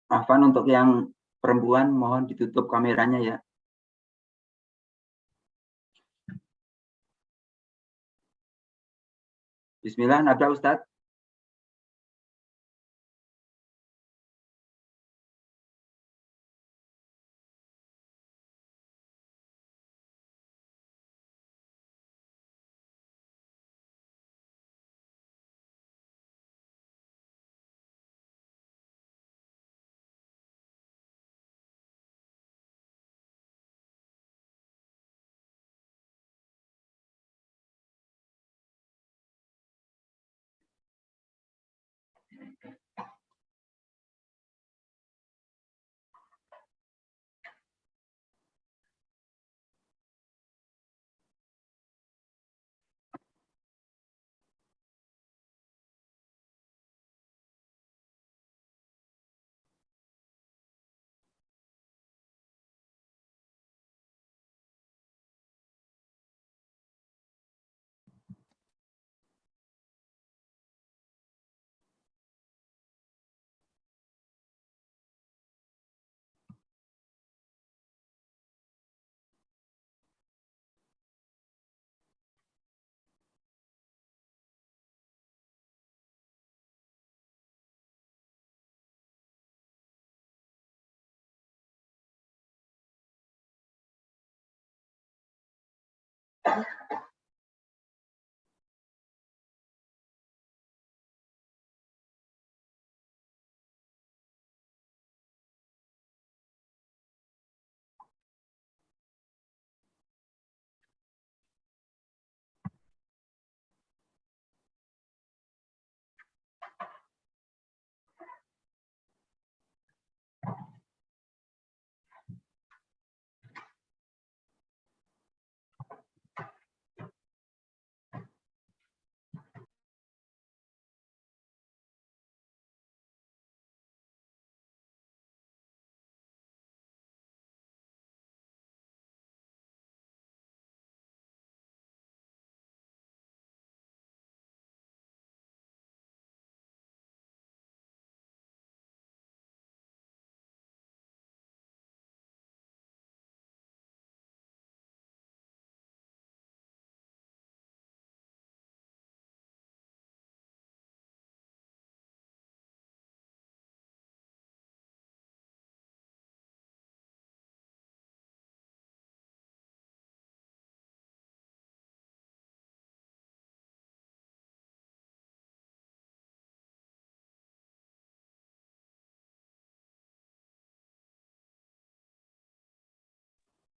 Afan, untuk yang perempuan mohon ditutup kameranya ya. Bismillah, nabda Ustadz.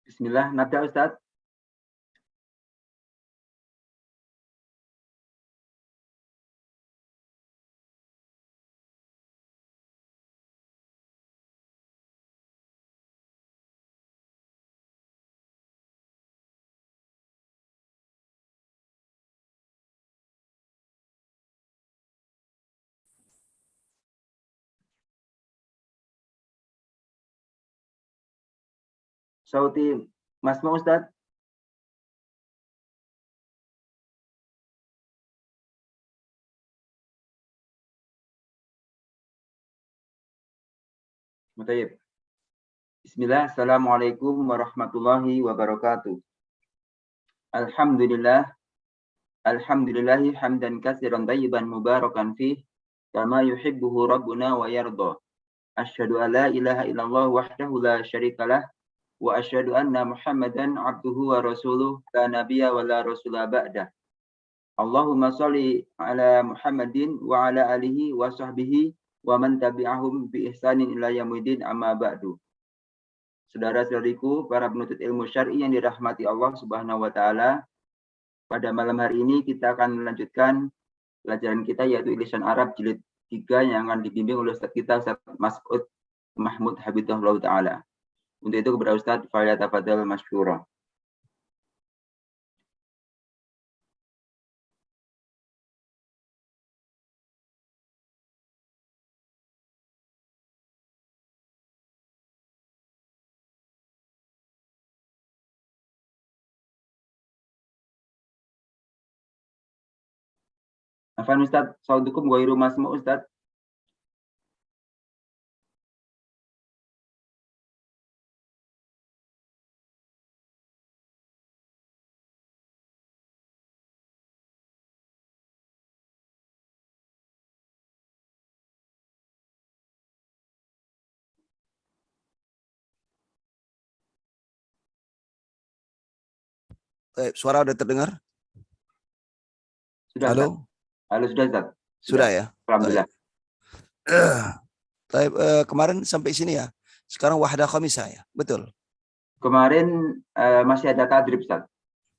Bismillah, nabda Ustadz. Sauti Masmu Ustadz. Mutaib. Bismillah, Assalamualaikum warahmatullahi wabarakatuh. Alhamdulillah, alhamdulillahi hamdan katsiran tayyiban mubarakan fih, kama yuhibbuhu rabbuna wa yarda. Asyhadu an la ilaha illallah wahdahu la syarikalah, wa asyhadu anna Muhammadan abduhu wa rasuluh, la nabiyya wa la rasula ba'dah. Allahumma sholli ala Muhammadin wa ala alihi wa sahbihi wa man tabi'ahum bi ihsanin ila yaumil amma ba'du. Saudara-saudariku, para penuntut ilmu syar'i yang dirahmati Allah Subhanahu wa taala, pada malam hari ini kita akan melanjutkan pelajaran kita yaitu lisan Arab jilid 3 yang akan dibimbing oleh Ustaz kita Ustaz Mas'ud Mahmud Habibullah taala. Untuk itu kepada Ustaz falyatafadhal masyhura. Afan Ustaz, sautukum ghairu masmu' Ustaz. Suara udah terdengar? Sudah, Halo? Ustaz. Halo, sudah, Ustaz. Sudah ya? Alhamdulillah. Kemarin sampai sini ya. Sekarang wahdah khamisah ya. Betul. Kemarin masih ada tadrib, Ustaz.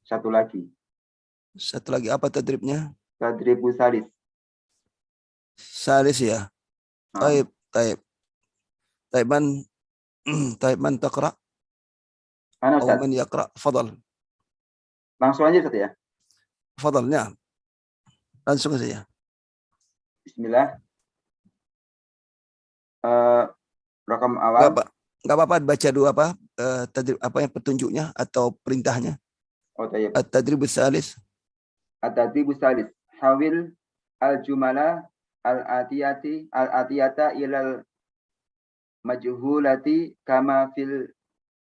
Satu lagi. Satu lagi apa tadribnya? Tadribu salis. Salis ya. Taib. Taiban Taiban taqra. Mana, Atau Ustaz? man yaqra. Fadal. Langsung aja, Ustaz ya. Fadal, ya. Langsung saja. Bismillah. Rakam awal. Enggak apa-apa baca dulu apa tadrib apa yang petunjuknya atau perintahnya. Oh, tayyib. At-tadribus salis. At-tadribu salis. Hawil al-jumala al-atiyata ilal majhulati kama fil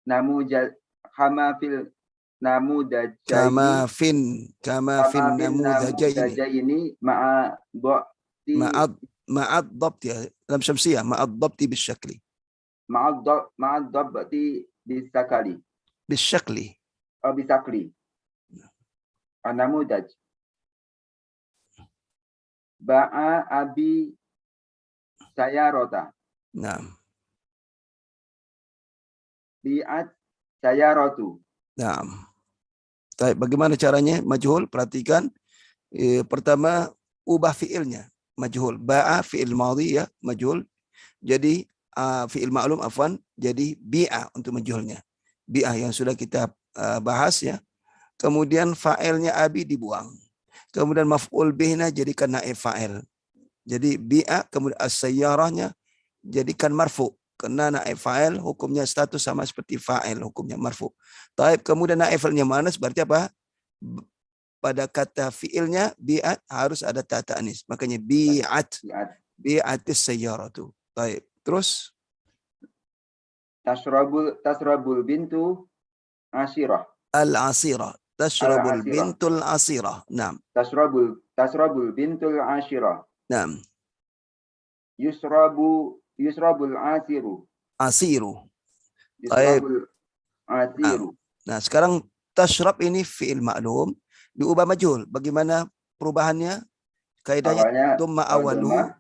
namudajaini ma'a dhabt ya dalam syamsiyah ma'a dhabti bisyakli bisyakli an-namudaj ba'a abi sayarota. Nah. Bi'at sayaratu. Nah. Bagaimana caranya? Majhul, perhatikan. Pertama, ubah fiilnya. Majhul. Ba'a fiil madhi ya, majhul. Jadi fiil ma'lum afwan, jadi bi'a untuk majhulnya. Bi'a yang sudah kita bahas ya. Kemudian fa'ilnya abi dibuang. Kemudian maf'ul bihna jadikan naib fa'il. Jadi bi'a, kemudian as-sayyarahnya jadikan marfu. Karena naib fa'il hukumnya status sama seperti fa'il, hukumnya marfu. Taib, kemudian naib fa'ilnya manas berarti apa? Pada kata fi'ilnya bi'at harus ada ta ta'anis. Makanya bi'atis sayyaratu. Taib. Terus tasrabul bintu asirah. Al-asirah. Tashrabul bintul asirah. Naam. Tasrabul bintul asirah. Naam. Yusrabul asiru. Yusrabul asiru. Nah, sekarang tashrab ini fi'il ma'lum diubah majhul. Bagaimana perubahannya? Kaidahnya tsumma awaluhu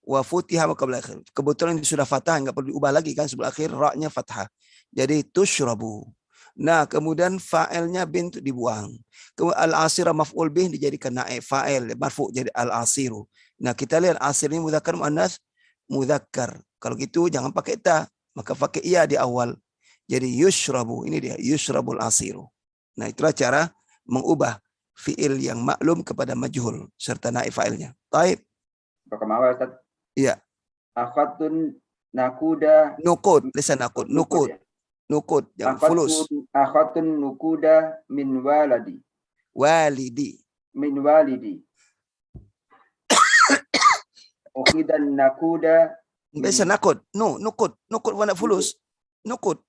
wa futiha wa qabla akhir. Kebetulan ini sudah fathah, enggak perlu diubah lagi kan sebelum akhir ra-nya fathah. Jadi tusyrabu. Nah, kemudian fa'ilnya bint dibuang. Kemudian al-asira maf'ul bih dijadikan naib fa'il marfu jadi al-asiru. Nah, kita lihat asir ini mudzakkar muannas mudzakkar. Kalau gitu jangan pakai ta, maka pakai iya di awal. Jadi yushrabu, ini dia yushrabul asiru. Nah, itulah cara mengubah fi'il yang maklum kepada majhul serta naib fa'ilnya. Taib. Rakam awal, Ustaz. Iya. Akhatun nakuda nukud, lisan nakud, nukud. Nukud, yang fulus. Akhatun nukuda min walidi. Min walidi. Ukhidan nakuda. Lisan nakud, nukud warna fulus. Nukud.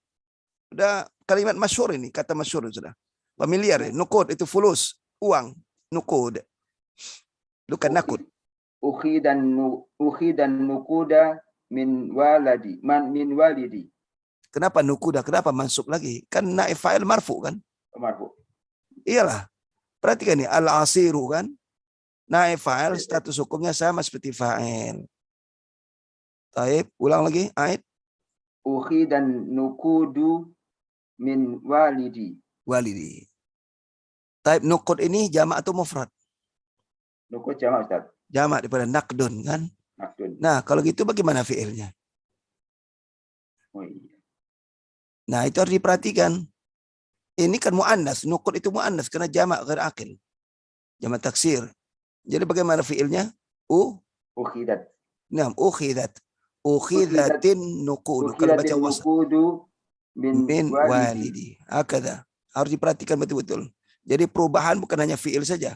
Udah kalimat masyhur ini, kata masyhur sudah. Familiar ya, nukud itu fulus, uang, nukud. Bukan nakud. Ukhidan nukuda min walidi. Kenapa nukuda? Kenapa mansub lagi? Kan naib fa'il marfu kan? Marfu. Iyalah. Perhatikan nih, al-asiru kan? Naib fa'il status hukumnya sama seperti fa'il. Taib, ulang lagi, ayat. Ukhidan nukudu min walidi. Taib, nukud ini jamak atau mufrad? Nukud jamak, Ustaz. Jamak daripada nakdun kan? Nakdun. Nah, kalau gitu bagaimana fi'ilnya? Oh, iya. Nah, itu harus diperhatikan. Ini kan mu'annas, nukud itu mu'annas karena jamak ghair akil. Jamak taksir. Jadi bagaimana fi'ilnya? Ukhidat. Nah, ukhidat. Ukhidatin nukudu. Kalau baca nukudu min walidi. Hakada. Harus diperhatikan betul-betul. Jadi perubahan bukan hanya fi'il saja.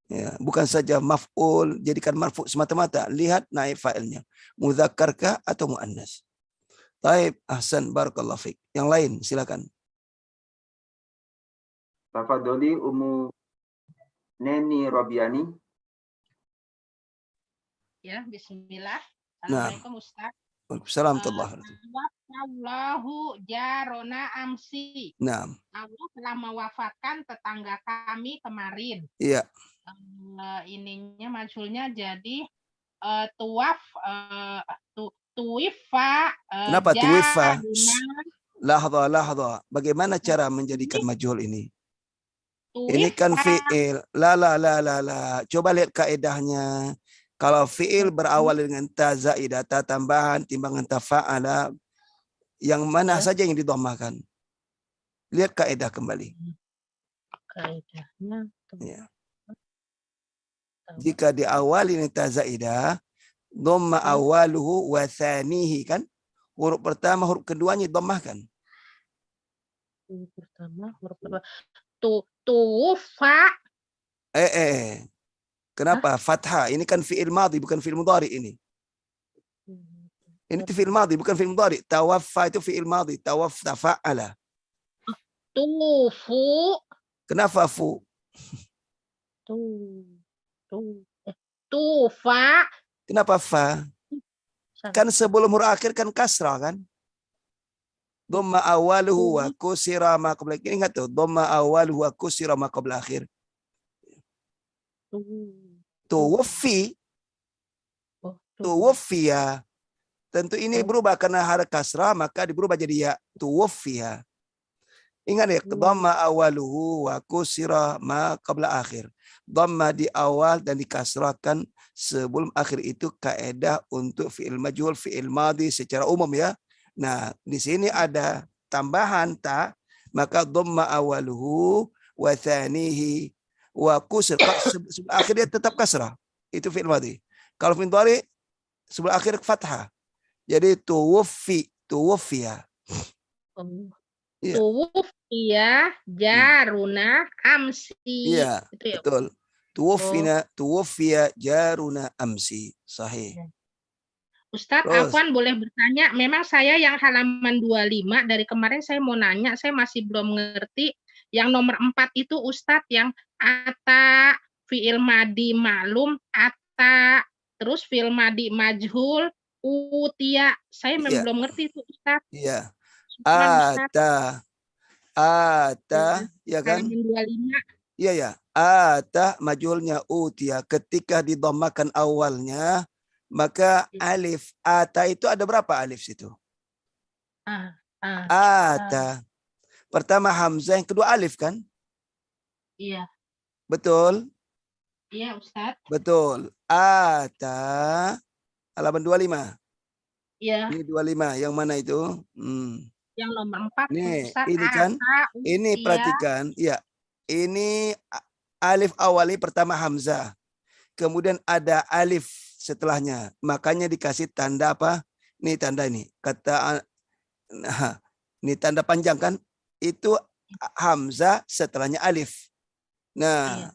Ya, bukan saja maf'ul, jadikan marfu semata-mata. Lihat naib fa'ilnya. Mudzakkar atau mu'annas. Taib, ahsan, barakallahu fiik. Yang lain, silakan. Tafadholi Ummu Neni Robiani. Ya, bismillah. Nah. Assalamualaikum Ustaz. Waalaikumsalam warahmatullahi wabarakatuh. Tawafallahu jarona amsi. Nah, Allah telah mewafatkan tetangga kami kemarin. iya. Ininya majhulnya jadi tuwaf tuwifa Kenapa tuwifa? jaruna Lahza. Bagaimana cara menjadikan majhul ini? Ini kan tuwifa. fi'il. La. Coba lihat kaedahnya. Kalau fi'il berawal dengan ta zaidah, ta tambahan, timbangan ta fa'ala, yang mana saja yang didomahkan? Lihat kaedah kembali. Kaedahnya. Ya. Jika diawali dengan ta zaidah, dhamma awaluhu wa thanihi kan? Huruf pertama, huruf keduanya domahkan. Huruf pertama, huruf kedua. Tufa. Kenapa? Fathah. Ini kan fi'il madhi, bukan fi'il mudhari ini. Ini fi'il madhi, bukan fi'il mudhari. Tawaffa itu fi'il madhi. Tawaffa fa'ala. Tufu. Kenapa fu? Tufa. Kenapa fa? Kan sebelum huruf akhir kan kasrah kan? Dhamma awaluhu wa kusira ma qabla akhir. Ingat tuh, dhamma awaluhu wa kusira ma qabla akhir. Tuwaffi. Tuwaffiya. Tentu ini berubah karena hara kasrah, maka berubah jadi ya. Tuwaffiya. Ingat ya, dhamma awaluhu wa kusira ma qabla akhir. Dhamma di awal dan dikasrahkan sebelum akhir itu kaedah untuk fi'il majhul, fi'il madhi secara umum ya. Nah, di sini ada tambahan ta, maka dhamma awaluhu wa thanihi wa kusir. Sebelum akhir dia tetap kasrah. Itu fi'il madhi. Kalau fi'il mudhari sebelum akhir fathah. Jadi tuwaffiya. Iya. Tuwaffiya jaruna amsi. Iya, betul. Tuwaffiya jaruna amsi. Sahih. Ustadz, Afwan boleh bertanya, memang saya yang halaman 25 dari kemarin saya mau nanya, saya masih belum ngerti. Yang nomor 4 itu Ustadz yang ata, fi'il madi maklum, ata, terus fi'il madi majhul, utia. Saya memang belum ngerti itu Ustadz. Iya. Ata, ya kan? Halaman 25. Iya. Ata majhulnya utia. Ketika didomahkan awalnya, maka alif ata itu ada berapa alif situ? Ata. Pertama hamzah, yang kedua alif kan? Iya. Betul? Iya, Ustadz. Betul. Ata halaman 25. Iya. Ini 25, yang mana itu? Yang nomor 4. Nih, Ustadz, ini kan? Ini perhatikan, ya. Ini alif awali pertama hamzah. Kemudian ada alif setelahnya. Makanya dikasih tanda apa? Nih tanda ini. Ini tanda panjang kan? Itu hamzah setelahnya alif. Nah,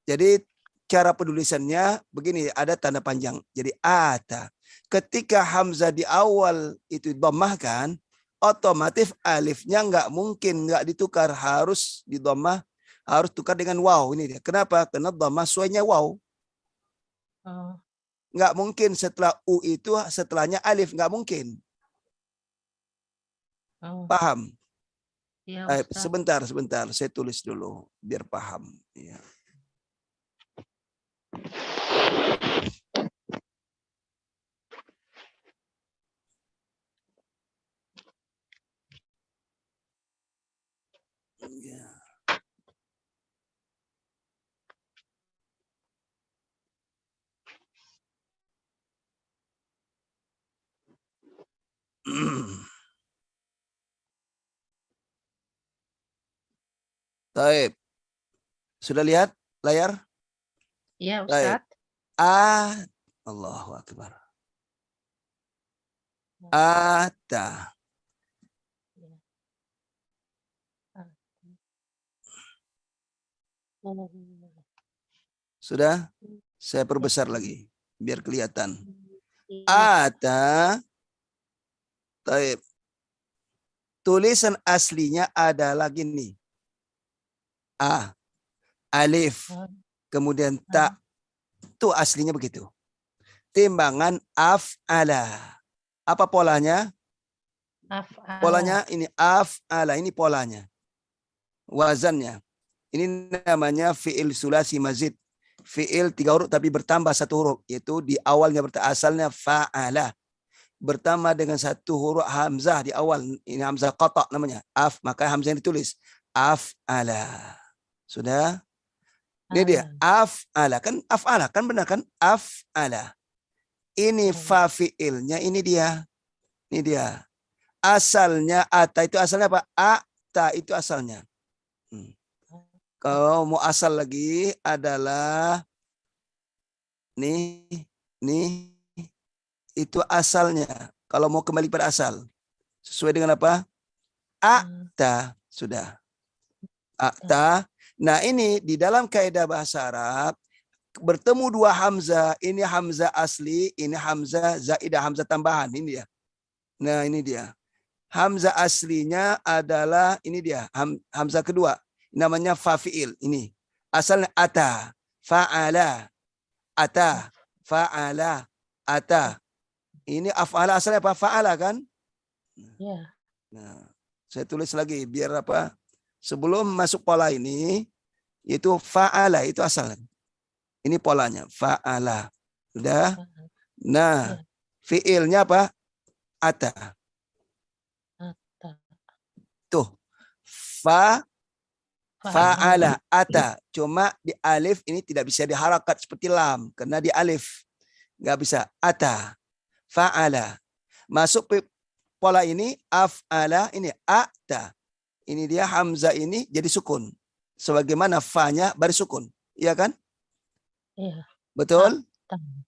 jadi cara penulisannya begini, ada tanda panjang. Jadi ata. Ketika hamzah di awal itu dhammahkan, otomatis alifnya nggak mungkin nggak ditukar, harus didomah, harus tukar dengan waw. Ini dia. Kenapa? Karena dhammah suainya waw. Nggak mungkin setelah u itu setelahnya alif, nggak mungkin. Paham? Ya, sebentar, saya tulis dulu biar paham. Ya. Ya. Taib. Sudah lihat layar? Iya, Ustaz. Allahu Akbar. Ata. Sudah? Saya perbesar lagi biar kelihatan. Ata. Taib. Tulisan aslinya adalah gini. Alif, kemudian ta. Itu aslinya begitu. Timbangan af'ala. Apa polanya? Polanya ini af'ala, ini polanya. Wazannya. Ini namanya fi'il sulasi mazid. Fi'il 3 huruf tapi bertambah 1 huruf. Yaitu di awalnya asalnya fa'ala. Bertambah dengan 1 huruf hamzah di awal. Ini hamzah qata namanya. Maka hamzah yang ditulis. Af'ala. Sudah? Ini dia. Af'ala. Kan af'ala. Kan benar kan? Af'ala. Ini fa fi'ilnya. Ini dia. Ini dia. Asalnya ata itu asalnya apa? Ata itu asalnya. Kalau mau asal lagi adalah nih itu asalnya. Kalau mau kembali pada asal sesuai dengan apa? Ata sudah. Ata. Nah ini di dalam kaidah bahasa Arab bertemu 2 hamzah. Ini hamzah asli, ini hamzah zaidah, hamzah tambahan. Ini dia. Nah ini dia. Hamzah aslinya adalah ini dia. Hamzah kedua. Namanya fa fi'il. Ini. Asalnya ata. Fa'ala. Ata. Fa'ala. Ata. Ini af'ala asalnya apa? Fa'ala kan? Ya. Nah, saya tulis lagi biar apa? Sebelum masuk pola ini, itu fa'ala itu asalnya. Ini polanya. Fa'ala. Sudah? Nah, fi'ilnya apa? Ata. Tuh. Fa'ala ata. Cuma di alif ini tidak bisa diharakat seperti lam. Karena di alif. Nggak bisa. Ata. Fa'ala. Masuk pola ini. Af'ala. Ini ata. Ini dia hamzah ini jadi sukun. Sebagaimana fa'nya baris sukun. Iya kan? Iya. Betul?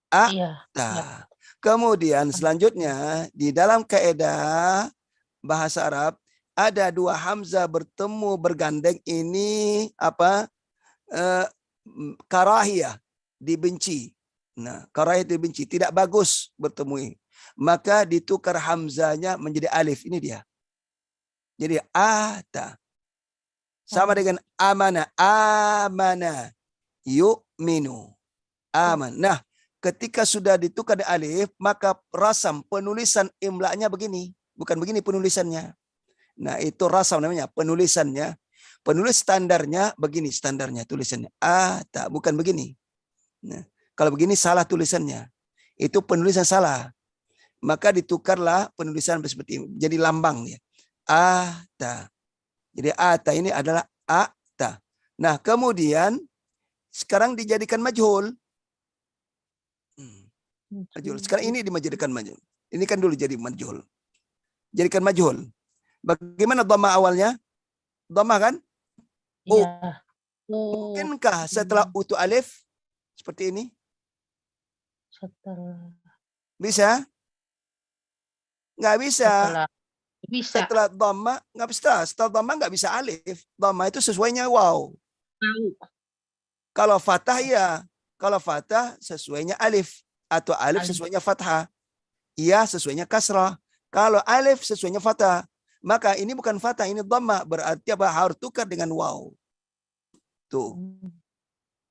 Ata. Iya. Kemudian selanjutnya di dalam kaidah bahasa Arab ada 2 hamzah bertemu bergandeng ini apa? Karahiyah, dibenci. Nah, karahiyah dibenci, tidak bagus bertemu ini. Maka ditukar hamzahnya menjadi alif. Ini dia. Jadi ata. Sama dengan amana. Amana. Yu'minu. Aman. Nah, ketika sudah ditukar di alif, maka rasam penulisan imla'nya begini. Bukan begini penulisannya. Nah, itu rasam namanya, penulisannya. Penulis standarnya begini, standarnya tulisannya. Tak, bukan begini. Nah, kalau begini salah tulisannya. Itu penulisan salah. Maka ditukarlah penulisan seperti ini. Jadi lambang ya. Ta. Jadi ta ini adalah ta. Nah, kemudian sekarang dijadikan majhul. Majhul. Sekarang ini dijadikan majhul. Ini kan dulu jadi majhul. Jadikan majhul. Bagaimana dhamma awalnya? Dhamma kan? Iya. Mungkinkah setelah u itu alif? Seperti ini? Bisa? Nggak bisa. Setelah dhamma, nggak bisa. Setelah dhamma nggak bisa alif. Dhamma itu sesuainya waw. Kalau fathah ya. Kalau fathah sesuainya alif. Atau alif sesuainya fathah. Iya sesuainya kasrah. Kalau alif sesuainya fathah. Maka ini bukan fathah, ini dhamma. Berarti apa? Harus tukar dengan waw. Tuh.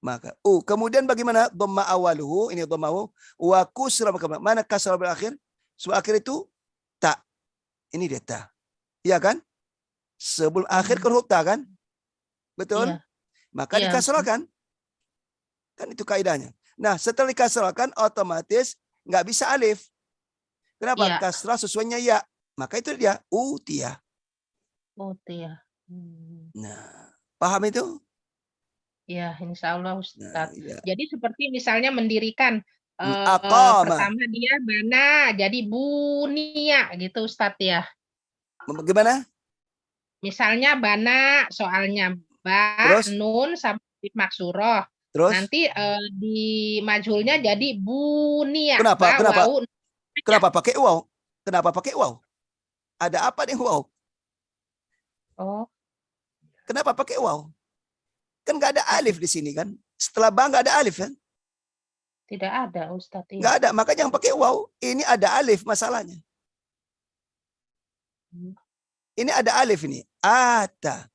Maka kemudian bagaimana dhamma awaluhu? Ini dhammahu. Wa kusra. Mana kasrah berakhir? Sebelum akhir itu tak. Ini dia ta. Iya kan? Sebelum akhir ke huruf ta kan? Betul? Iya. Maka dikasrahkan. Kan itu kaidahnya. Nah, setelah dikasrahkan otomatis nggak bisa alif. Kenapa? Ya. Kasrah sesuainya ya. Maka itu dia utia. Utia. Nah, paham itu? Ya, insya Allah Ustaz. Nah, ya. Jadi seperti misalnya mendirikan pertama dia bana, jadi bunia gitu Ustaz ya. Bagaimana? Misalnya bana soalnya Terus? nun sampai maksuroh. Terus? Nanti di majhulnya jadi bunia. Kenapa? Kenapa pakai waw? Kenapa pakai waw? Ada apa nih waw? Oh. Kenapa pakai waw? Kan nggak ada alif di sini kan? Setelah ba nggak ada alif kan? Tidak ada Ustadz. Nggak ada, makanya yang pakai waw. Ini ada alif masalahnya. Ini ada alif ini. Ata.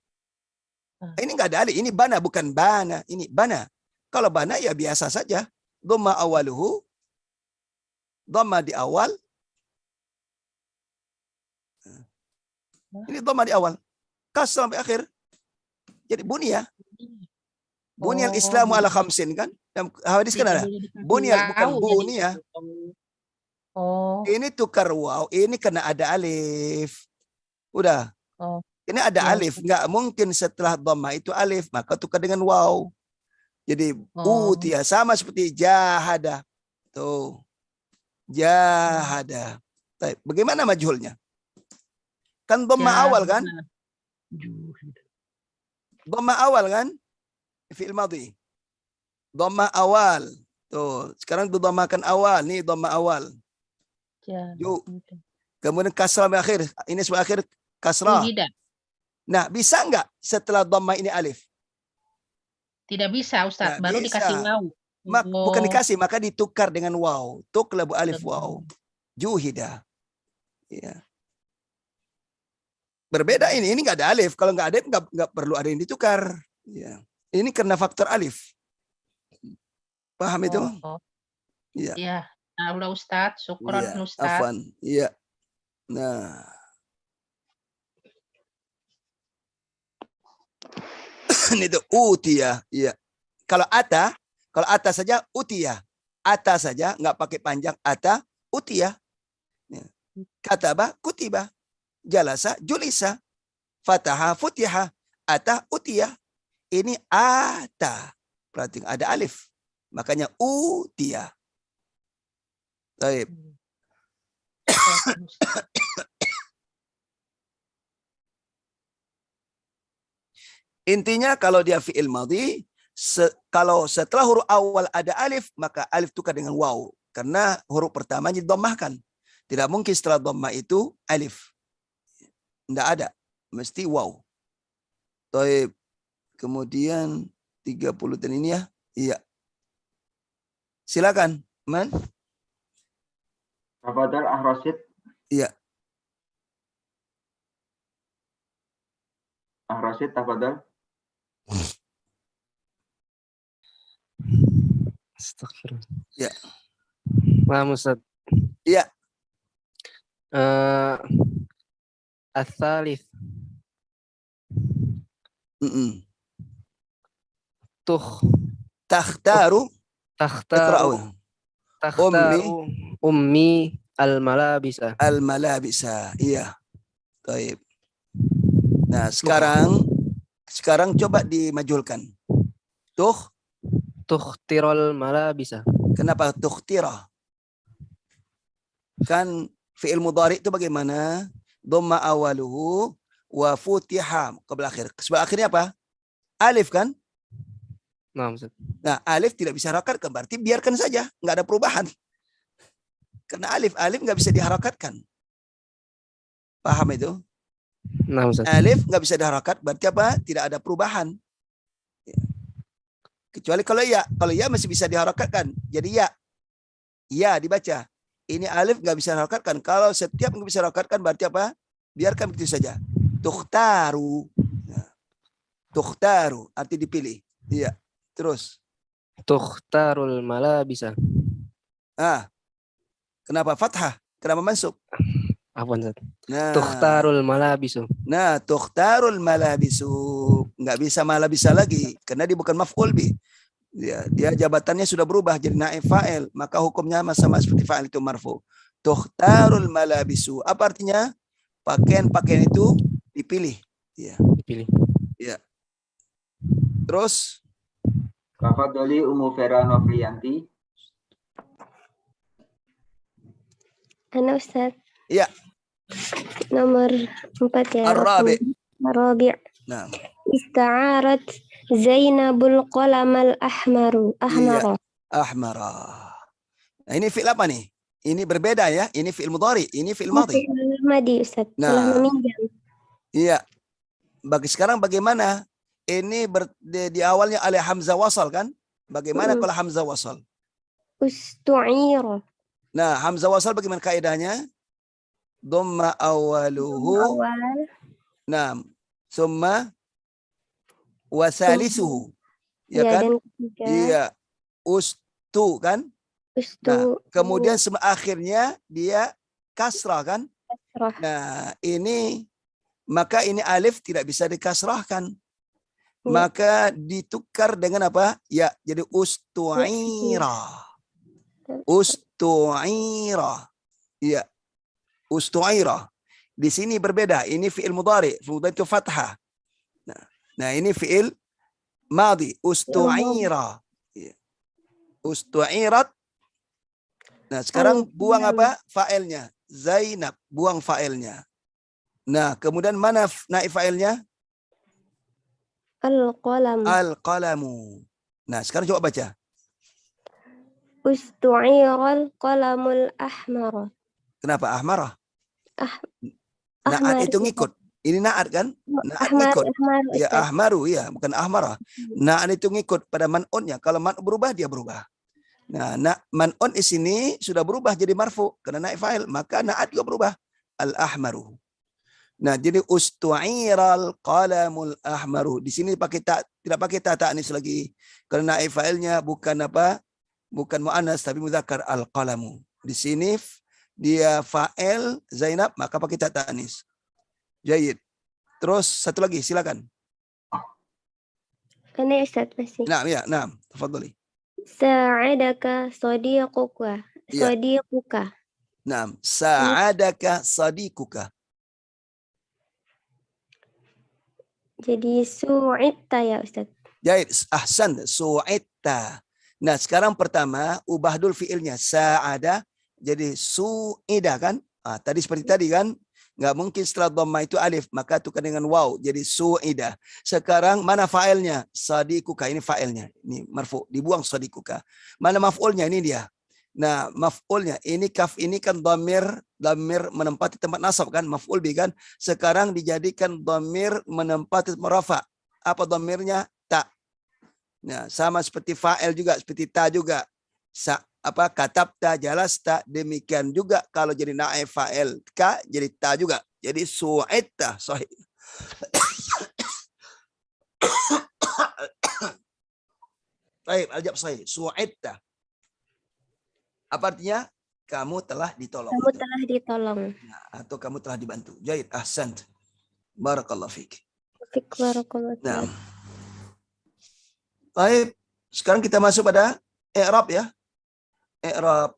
Ini nggak ada alif. Ini bana bukan bana. Ini bana. Kalau bana ya biasa saja. Dhamma awaluhu. Dhamma di awal. Ini dhamma di awal. Kasrah sampai akhir. Jadi bunia. Bunyal Islamu ala khamsin kan? Dalam hadis kan ada. Bunyal bukan bunia. Oh. Ini tukar waw, ini kena ada alif. Udah. Oh. Ini ada Ya, alif, nggak mungkin setelah dhamma itu alif, maka tukar dengan waw. Jadi utia sama seperti jahada. Tuh. Jahada. Bagaimana majhulnya? Kan dhamma awal kan? Dhamma awal kan? Fi'il madhi. Dhamma awal. Tuh, sekarang dhammakan awal, nih dhamma awal. Yuk. Kemudian kasrah akhir. Ini sebagai akhir kasrah. Nah, bisa nggak setelah dhamma ini alif? Tidak bisa, Ustaz. Nah, baru bisa. dikasih waw. Bukan dikasih, maka ditukar dengan waw. Tuklabu alif waw. Juhida. Ya. Berbeda ini nggak ada alif. Kalau nggak ada nggak perlu ada yang ditukar. Ya. Ini karena faktor alif. Paham itu? Iya. Iya. Nah, udah Ustaz, syukron Iya, Ustaz. afwan. Iya. Nah. Ini tuh utia. Iya. Kalau ata saja utia. Ata saja nggak pakai panjang, ata utia. Ya. Kataba kutiba. Jalasa julisa. Fataha futiha. Ata utia. Ini ata. Berarti ada alif. Makanya utia. Baik. Intinya kalau dia fi'il madhi, kalau setelah huruf awal ada alif, maka alif tukar dengan waw. Karena huruf pertamanya dhammahkan. Tidak mungkin setelah dhamma itu alif. Tidak ada. Mesti waw. Baik. Kemudian 30 dan ini ya. Iya. Silakan, Man. Tafadhal Rasid. Iya. Rasid, tafadhal. Astagfirullah. Ya. Paham Ustaz. Iya. Ats-tsalits. Takhtaru. Takhtaru ummi al-malabisa. Al-malabisa. Iya. Baik. Nah, sekarang coba dimajulkan. Tukhtirul malabisa. Kenapa tukhtira? Kan fi'il mudhari itu bagaimana? Dhamma awaluhu wa futiha qabla akhir. Sebab akhirnya apa? Alif kan? Nah, alif tidak bisa harakatkan, berarti biarkan saja, nggak ada perubahan. Karena alif nggak bisa diharakatkan. Paham itu? Alif nggak bisa diharakat, berarti apa? Tidak ada perubahan. Kecuali kalau ya masih bisa diharakatkan. Jadi ya dibaca. Ini alif nggak bisa diharakatkan. Kalau setiap nggak bisa diharakatkan, berarti apa? Biarkan begitu saja. Tukhtaru. Tukhtaru, arti dipilih. Iya. Terus. Tukhtarul malabisa. Kenapa fathah? Kenapa mansub? Nah, tukhtarul malabisu. Nah, tukhtarul malabisu. Nggak bisa malabisa lagi. Karena dia bukan maf'ul bih. Dia jabatannya sudah berubah jadi naib fa'il. Maka hukumnya sama seperti fa'il itu marfu. Tukhtarul malabisu. Apa artinya? Pakaian-pakaian itu dipilih. Ya. Dipilih. Ya. Terus. Tafadhali Ummu Vera Novrianti. Ana Ustaz. Iya. Nomor 4 ya. Ar-Rabi'. Nah. Ista'arat Zainabul qalamal ahmara. Iya. Ahmara. Nah, ini fi'il apa nih? Ini berbeda ya. Ini fi'il mudhari, ini fi'il madhi. Fi'il madhi Ustaz. Nah. Telah meminjam. Iya. Sekarang bagaimana? Ini di awalnya oleh hamzah wasal kan? Bagaimana kalau hamzah wasal? Ustu'ira. Nah, hamzah wasal bagaimana kaidahnya? Dhamma awaluhu. Nah, summa wasalisuhu. Ya kan? Iya. Ustu kan? Nah, kemudian akhirnya dia kasrah kan? Kasrah. Nah, ini maka ini alif tidak bisa dikasrahkan. Maka ditukar dengan apa? Ya, jadi ustu'ira. Ustu'ira. Ya, ustu'ira. Di sini berbeda. Ini fi'il mudhari. Fi'il mudhari itu fathah. Nah, ini fi'il madhi. Ustu'ira. Ya. Ustu'irat. Nah, sekarang buang apa? Fa'ilnya. Zainab. Buang fa'ilnya. Nah, kemudian mana naib fa'ilnya? Al-qalam. Al-qalamu. Nah, sekarang coba baca. Ustu'iral qalamul ahmar. Kenapa ahmarah? Naat Ahmar. itu ngikut. Ini naat kan? Naat Ahmar, ngikut. ahmar, Ya Ustaz. ahmaru ya, bukan ahmarah. Naat itu ngikut pada man'unnya. Kalau man berubah dia berubah. Nah, man'un di sini sudah berubah jadi marfu karena naib fa'il, maka naat juga berubah. Al-ahmaru. Nah, jadi ustu'iral qalamul ahmaru. Di sini pakai tak, tidak pakai ta ta'nis lagi. Karena naib fa'ilnya bukan apa? Bukan mu'annas tapi mudzakkar al-qalamu. Di sini dia fa'il Zainab maka pakai ta ta'nis. Jayid. Terus satu lagi silakan. Ini Ustaz masih. Nah, ya, nah, tafadhali. Sa'adaka sadiquka. Ya. Sadiquka. Nah, sa'adaka sadiquka. Jadi su'itta ya Ustaz. Jahit, ahsan, su'itta. Nah, sekarang pertama ubah dulu fiilnya sa'ada jadi su'ida kan? Tadi seperti tadi kan? Nggak mungkin setelah dhamma itu alif, maka tukar dengan waw jadi su'ida. Sekarang mana fa'ilnya? Sadiquka, ini fa'ilnya. Ini marfu, dibuang sadiquka. Mana maf'ulnya? Ini dia. Nah, maf'ulnya ini kaf ini kan dhamir menempati tempat nasab kan, maf'ul bi kan. Sekarang dijadikan dhamir menempati rafa. Apa dhamirnya? Ta. Nah, sama seperti fa'il juga, seperti ta juga. Katabta, jalasta, demikian juga kalau jadi naib fa'il ka jadi ta juga. Jadi su'itta sahih. Baik, aljab sahih. Su'itta. Apa artinya? Kamu telah ditolong. Kamu telah ditolong. Nah, atau kamu telah dibantu. Jahid, ahsant. Barakallahu fiik. Barakallahu fiik. Nah. Baik, sekarang kita masuk pada i'rab ya. I'rab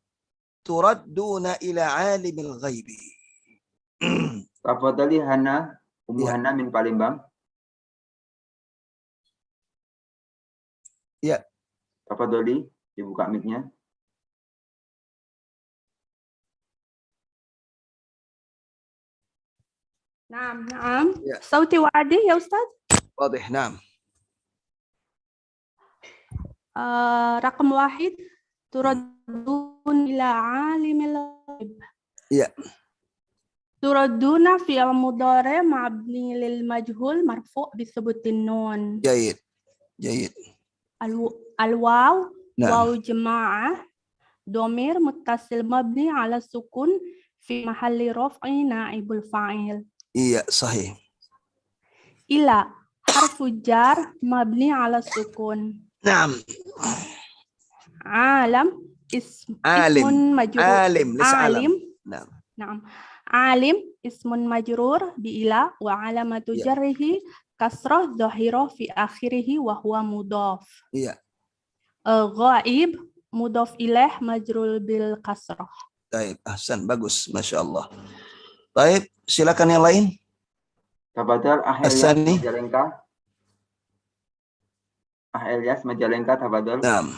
turadduna ila alimil ghaibi. Tafadhali Hana, Ummu Ya. Hana min Palembang. Ya. Tafadhali, dibuka mic-nya. نعم Ya. صوتي واضح يا أستاذ. Wadih, naam. رقم 1 تردون إلى عالم الغيب. Ya. تردون فعل مضارع مبني للمجهول مرفوع بثبوت النون. Jahid. Jahid. الواو نعم. واو جماعة ضمير متصل مبني على السكون في محل رفع نائب الفاعل. Iya, sahih. إلى حرف جار مبني على السكون. Naam. عالم اسم مجرور. Alim, ليس عالم. Naam. نعم. عالم اسم مجرور بإلى وعلامة Ya. جره كسرة ظاهرة في آخره وهو مضاف. Iya. غائب مضاف إليه مجرور بالكسرة. Baik, ahsan, bagus, masya Allah. Baik, silakan yang lain. Tafadhal Asani. Majalengka. Ilyas Majalengka, tafadhal. Naam.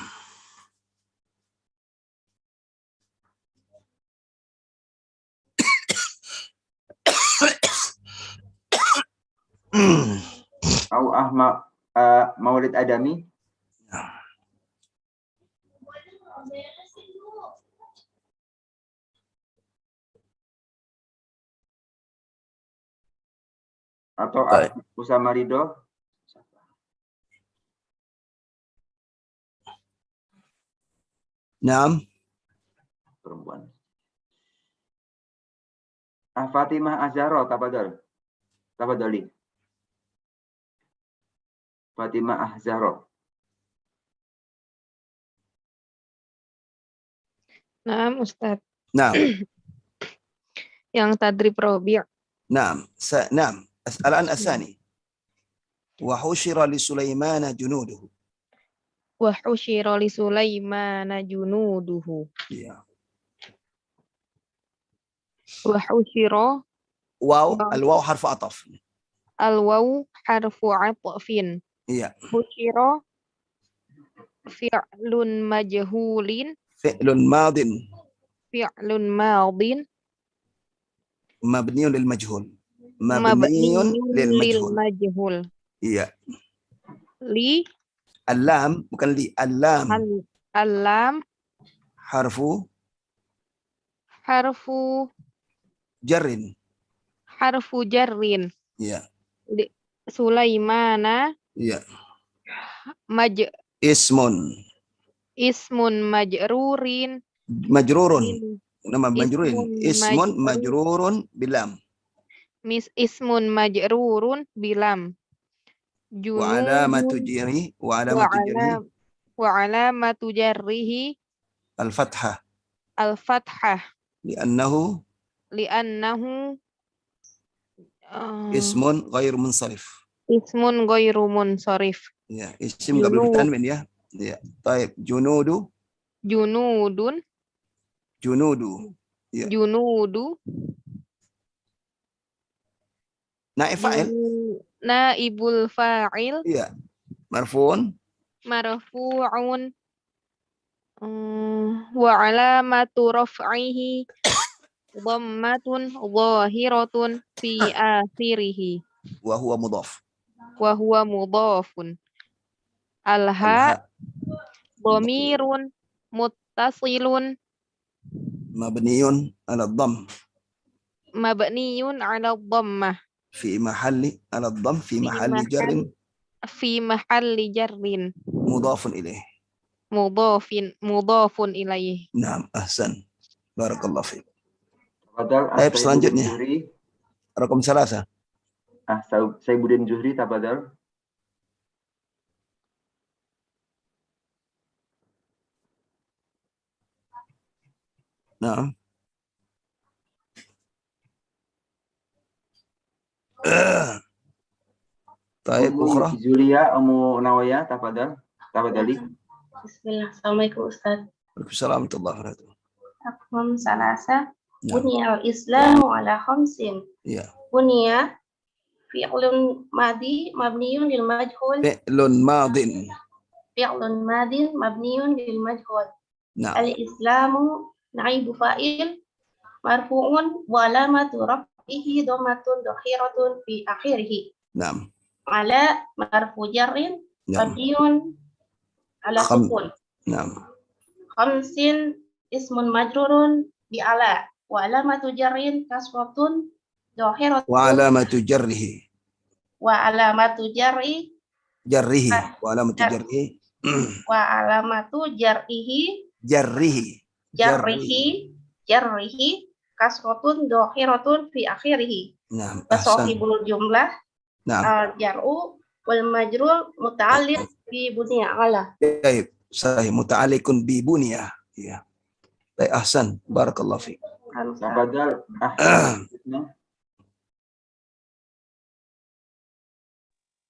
Au Maulid Adami. Atau Baik. Usama Ridho. Naam. Perempuan. Fatimah Azharo, tafadhal. Tafadhali. Fatimah Azharo. Naam, Ustadz. Naam. Yang tadrib Robi'. Naam. Naam. الآن الثاني وحشر لسليمان جنوده. وحشر لسليمان جنوده. Ya. وحشر واو الواو حرف عطف. الواو حرف عطف. Iya. حشر فعل مجهول. فعل ماض فعل ماض مبني للمجهول. مبني للمجهول. للمجهول. Iya. li اللام bukan li, اللام اللام حرف حرف جر. حرف جر. Iya. سليمان Iya. اسم اسم مجرور. مجرور. nama majrurin. اسم Ismun majrurun bilam. اسم مجرور بلام. وعلامة جره وعلامة جره الفتحة الفتحة لأنه اسم غير منصرف. اسم غير منصرف. Ya, isim nggak boleh ditanwin ya. Ya. Taib. Junudu. Ya. Junudu. Naib fa'il. Naibul fa'il. Iya. Marfu'un. Marfu'un. Wa alamatu raf'ihi dhammatun zahiratun fi akhirih. Wa huwa mudhaf. Wa huwa mudhafun. Alha dhamirun muttasilun mabniyun ala dhamm. Mabniyun ala dhammah. Fi mahalli ala dhamm fi mahalli jarrin. Fi mahalli jarrin. Mudhafun ilaih. Mudhafun ilaih. Naam, ahsan. Barakallahu fiik. Tafadhal. Baik, selanjutnya. Raqam 3. Saibuddin Zuhri, tafadhal. Naam. Taib ukhra. Zulia Ummu Nawaya, tafadhal. Tafadhali. Bismillah. Assalamualaikum Ustaz. Waalaikumsalam warahmatullahi wabarakatuh. Raqam 3. Buniyal Islamu ala khamsin. Iya. Buniya fi'lun madi mabniyun lil majhul. Fi'lun madin. Fi'lun madin mabniyun lil majhul. Naam. Al-Islamu naibu fa'il marfu'un wa alamatu raf'ihi dhammatun dhahiratun fi akhirih. Naam. Ala marfu jarrin mabniyun ala sukun. Naam. Khamsin ismun majrurun bi ala wa alamatu jarrin kasratun dhahiratun. Wa alamatu jarrihi. Wa alamatu jarrihi. Wa alamatu jarrihi. Wa alamatu jarrihi. Jarrihi kasratun dhahiratun fi akhirih. Naam. Sahibul jumlah. Naam. Jar'u wal majrur muta'alliq bi bunya ala. Baik, sahih muta'alliqun bi bunya. Ya. Baik, ahsan. Barakallahu fiik. Tafadhal.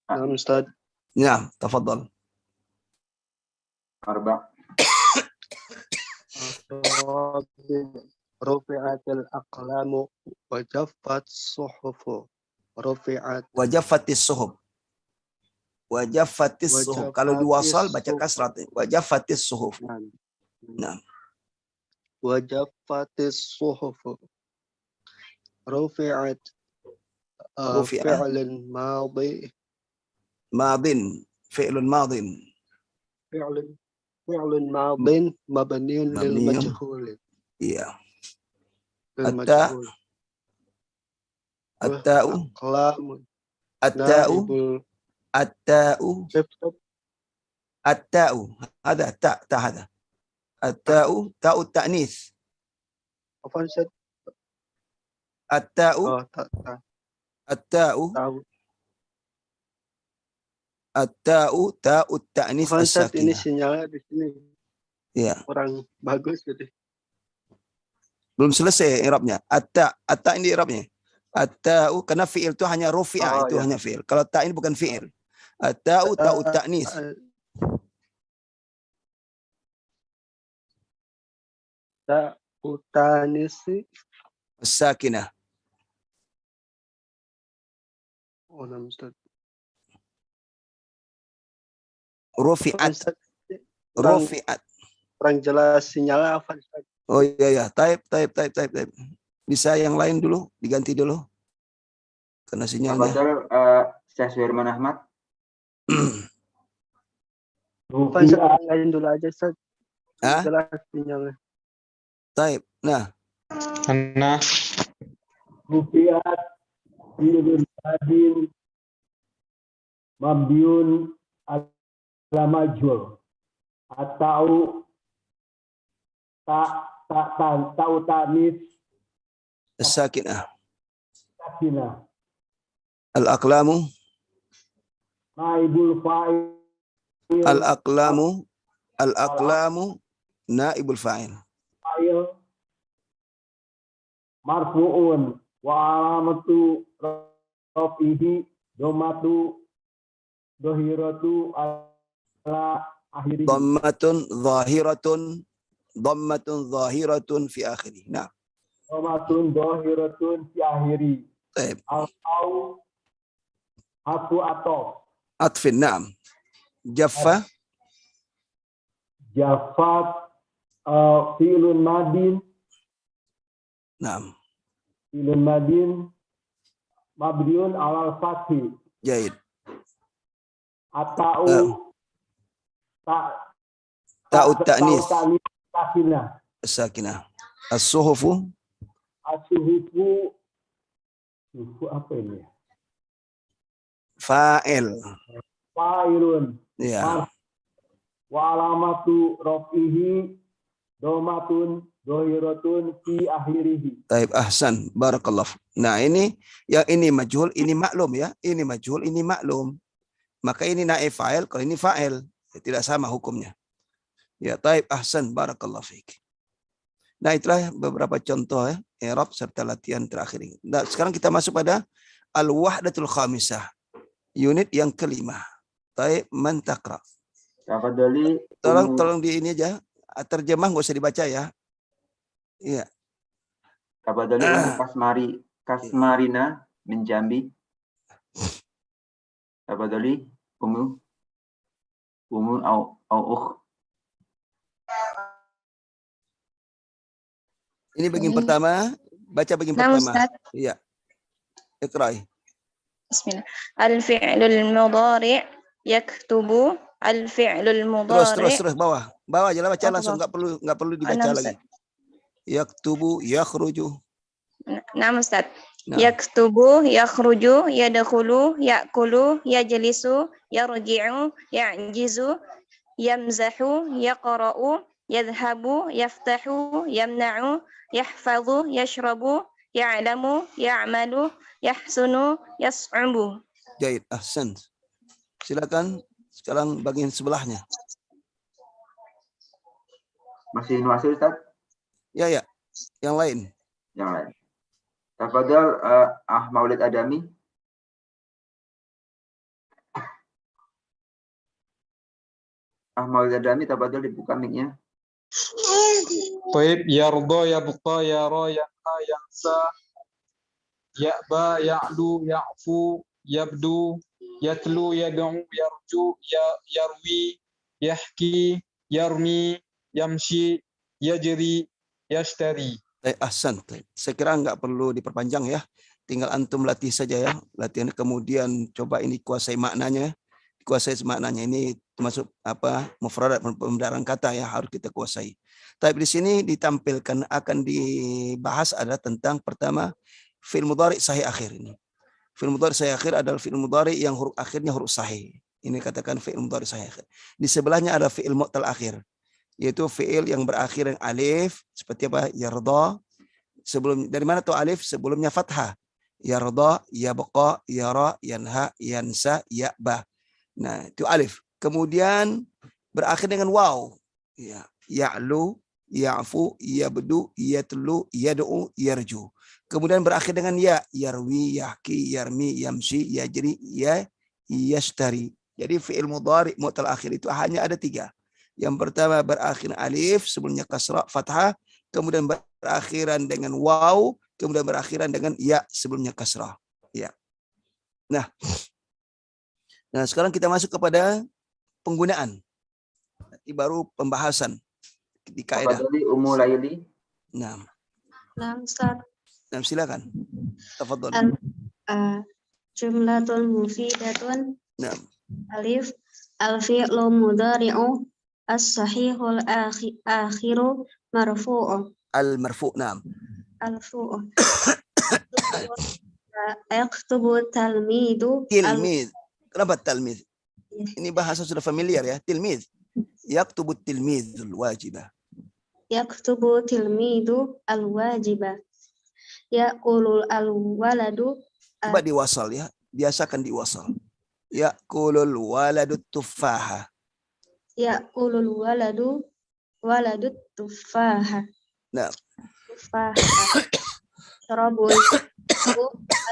Naam Ustaz. Ya, tafadhal. Arba. Rufi'atil aqlamu wa jaffat suhufu. Wajafatis suhuf. Wajafatis suhuf. Kalau diwasal baca kasrat. Wajafatis suhuf. Nah. Wajafatis suhuf. Rufi'at fi'lun madhi. Madin. Fi'lun madin. Fi'lun madin mabniun lil majhul. Iya. At-ta'u هذا تاء هذا التاء تاء التأنيث التاء تاء التأنيث الساكنة. Ini sinyalnya di sini. Ya. Kurang bagus jadi. Belum selesai i'rabnya. At-ta ini i'rabnya. At-ta'u karena fi'il itu hanya rufi'a, itu ya. hanya fi'il. Kalau ta ini bukan fi'il. At-ta'u ta'u ta'nis. Ta'u ta'nisi. As-sakinah. Oh, nama Ustaz. Rufi'at. Ustaz, Rufi'at. kurang jelas sinyalnya apa Ustaz? Oh iya ya, taib. Bisa yang lain dulu, diganti dulu. Karena sinyalnya. Betul, Syekh Suherman Ahmad. Ustaz, yang lain dulu aja Ustaz. Hah? Jelas sinyalnya. Taib. Nah. Nah. Rufiat fi'lun madin mabniun ala majhul. Atau ta'u ta'nis As-sakinah. sakinah. Al-aqlamu. Naibul fa'il. Al-aqlamu naibul fa'il. Fa'il marfu'un wa alamatu rafihi domatu dohiratu ala akhiri. Dhammatun zahiratun fi akhiri. Nah. Domatun dohiratun fi akhiri. Taib. Au aku atau Atfin, na'am. Jaffa. Jafat fi'lun madin. Na'am. Fi'lun madin mabniun alal fathi. Jaid. Atau ta'u ta'nis. Sakinah. Sakinah. As-suhufu. As-suhufu. Suhufu apa ini? Fa'il. Fa'ilun. Ya. Wa alamatu rafihi domatun dohiratun fi akhirihi. Taib, ahsan. Barakallah. Nah ini, yang ini majhul, ini maklum ya. Ini majhul, ini maklum. Maka ini naib fa'il, kalau ini fa'il. Tidak sama hukumnya. Ya, taib, ahsan. Barakallah fiik. Nah itulah beberapa contoh ya. I'rab serta latihan terakhir ini. Nah, sekarang kita masuk pada al-wahdatul khamisah. Unit yang kelima. Taib, man taqra. Tolong di ini aja. Terjemah nggak usah dibaca ya. Iya. Tabadali Kasmarina menjambi. Tabadali umu au. Ini bagian pertama, baca bagian pertama. Iya. Iqra'i. Bismillah. Al-fi'lul mudhari' yaktubu. Al-fi'lul mudhari'. Terus bawah. Bawah aja lah, baca langsung, enggak perlu dibaca lagi. Yaktubu, yakhruju. Naam Ustaz. Yaktubu, yakhruju, yadkhulu, ya'kulu, yajlisu, yarji'u, ya'jizu, yamzahu, yaqra'u, yadhhabu, yaftahu, yamna'u, yahfazu, yashrabu, ya'lamu, ya'malu, yahsunu, yas'ubu. Jaid, ahsan. Silakan sekarang bagian sebelahnya. Masih nuasil Ustaz? Ya. Yang lain. Tafadhal Maulid Adami. Maulid Adami, tafadhal dibuka mic-nya. Taib, yarda, yabqa, yara, yanha, yansa, ya'ba, ya'lu, ya'fu, yabdu, yatlu, yad'u, yarju, yarwi, yahki, yarmi, yamshi, yajri, yashtari. Ahsan. Saya kira nggak perlu diperpanjang ya. Tinggal antum latih saja ya. Latihan kemudian coba ini kuasai maknanya. Kuasai maknanya ini termasuk mufradat pembenaran kata ya, harus kita kuasai. Tapi di sini ditampilkan akan dibahas ada tentang pertama fi'il mudhari sahih akhir ini. Fi'il mudhari sahih akhir adalah fi'il mudhari yang huruf akhirnya huruf sahih. Ini katakan fi'il mudhari sahih akhir. Di sebelahnya ada fi'il mu'tal akhir, yaitu fi'il yang berakhir yang alif seperti apa? Yarda. Sebelum dari mana tuh alif? Sebelumnya fathah. Yarda, yabqa, yara, yanha, yansa, ya'ba. Nah, itu alif. Kemudian berakhir dengan waw. Ya, ya'lu, ya'fu, yabdu, yatlu, yad'u, yarju. kemudian berakhir dengan ya, yarwi, yahki, yarmi, yamsi, yajri, ya, yashtari. Jadi fi'il mudhari mu'tal akhir itu hanya ada 3. Yang pertama berakhir alif, sebelumnya kasrah, fathah, kemudian berakhiran dengan waw, kemudian berakhiran dengan ya, sebelumnya kasrah. Ya. Nah, sekarang kita masuk kepada penggunaan. Nanti baru pembahasan di kaidah. Nah, Ustaz. Nah, silakan. Tafadhol. Jumlatul mufidatun. Nah. Alif al-fi'lu mudhari'u as-sahihul akhiru marfu'u. Al-marfu', na'am. Al-marfu'u. Yaktubu talmidu. Tilmid. Kenapa talmid? Ini bahasa sudah familiar ya, tilmid. Yaktubu tilmidul wajibah. Yaktubu tilmidu al-wajibah. Ya'kulul al-waladu. Coba diwasal ya, biasakan diwasal. Ya'kulul waladu tuffaha. Ya'kulul waladu tuffaha. Nah. Tuffaha. Syarabul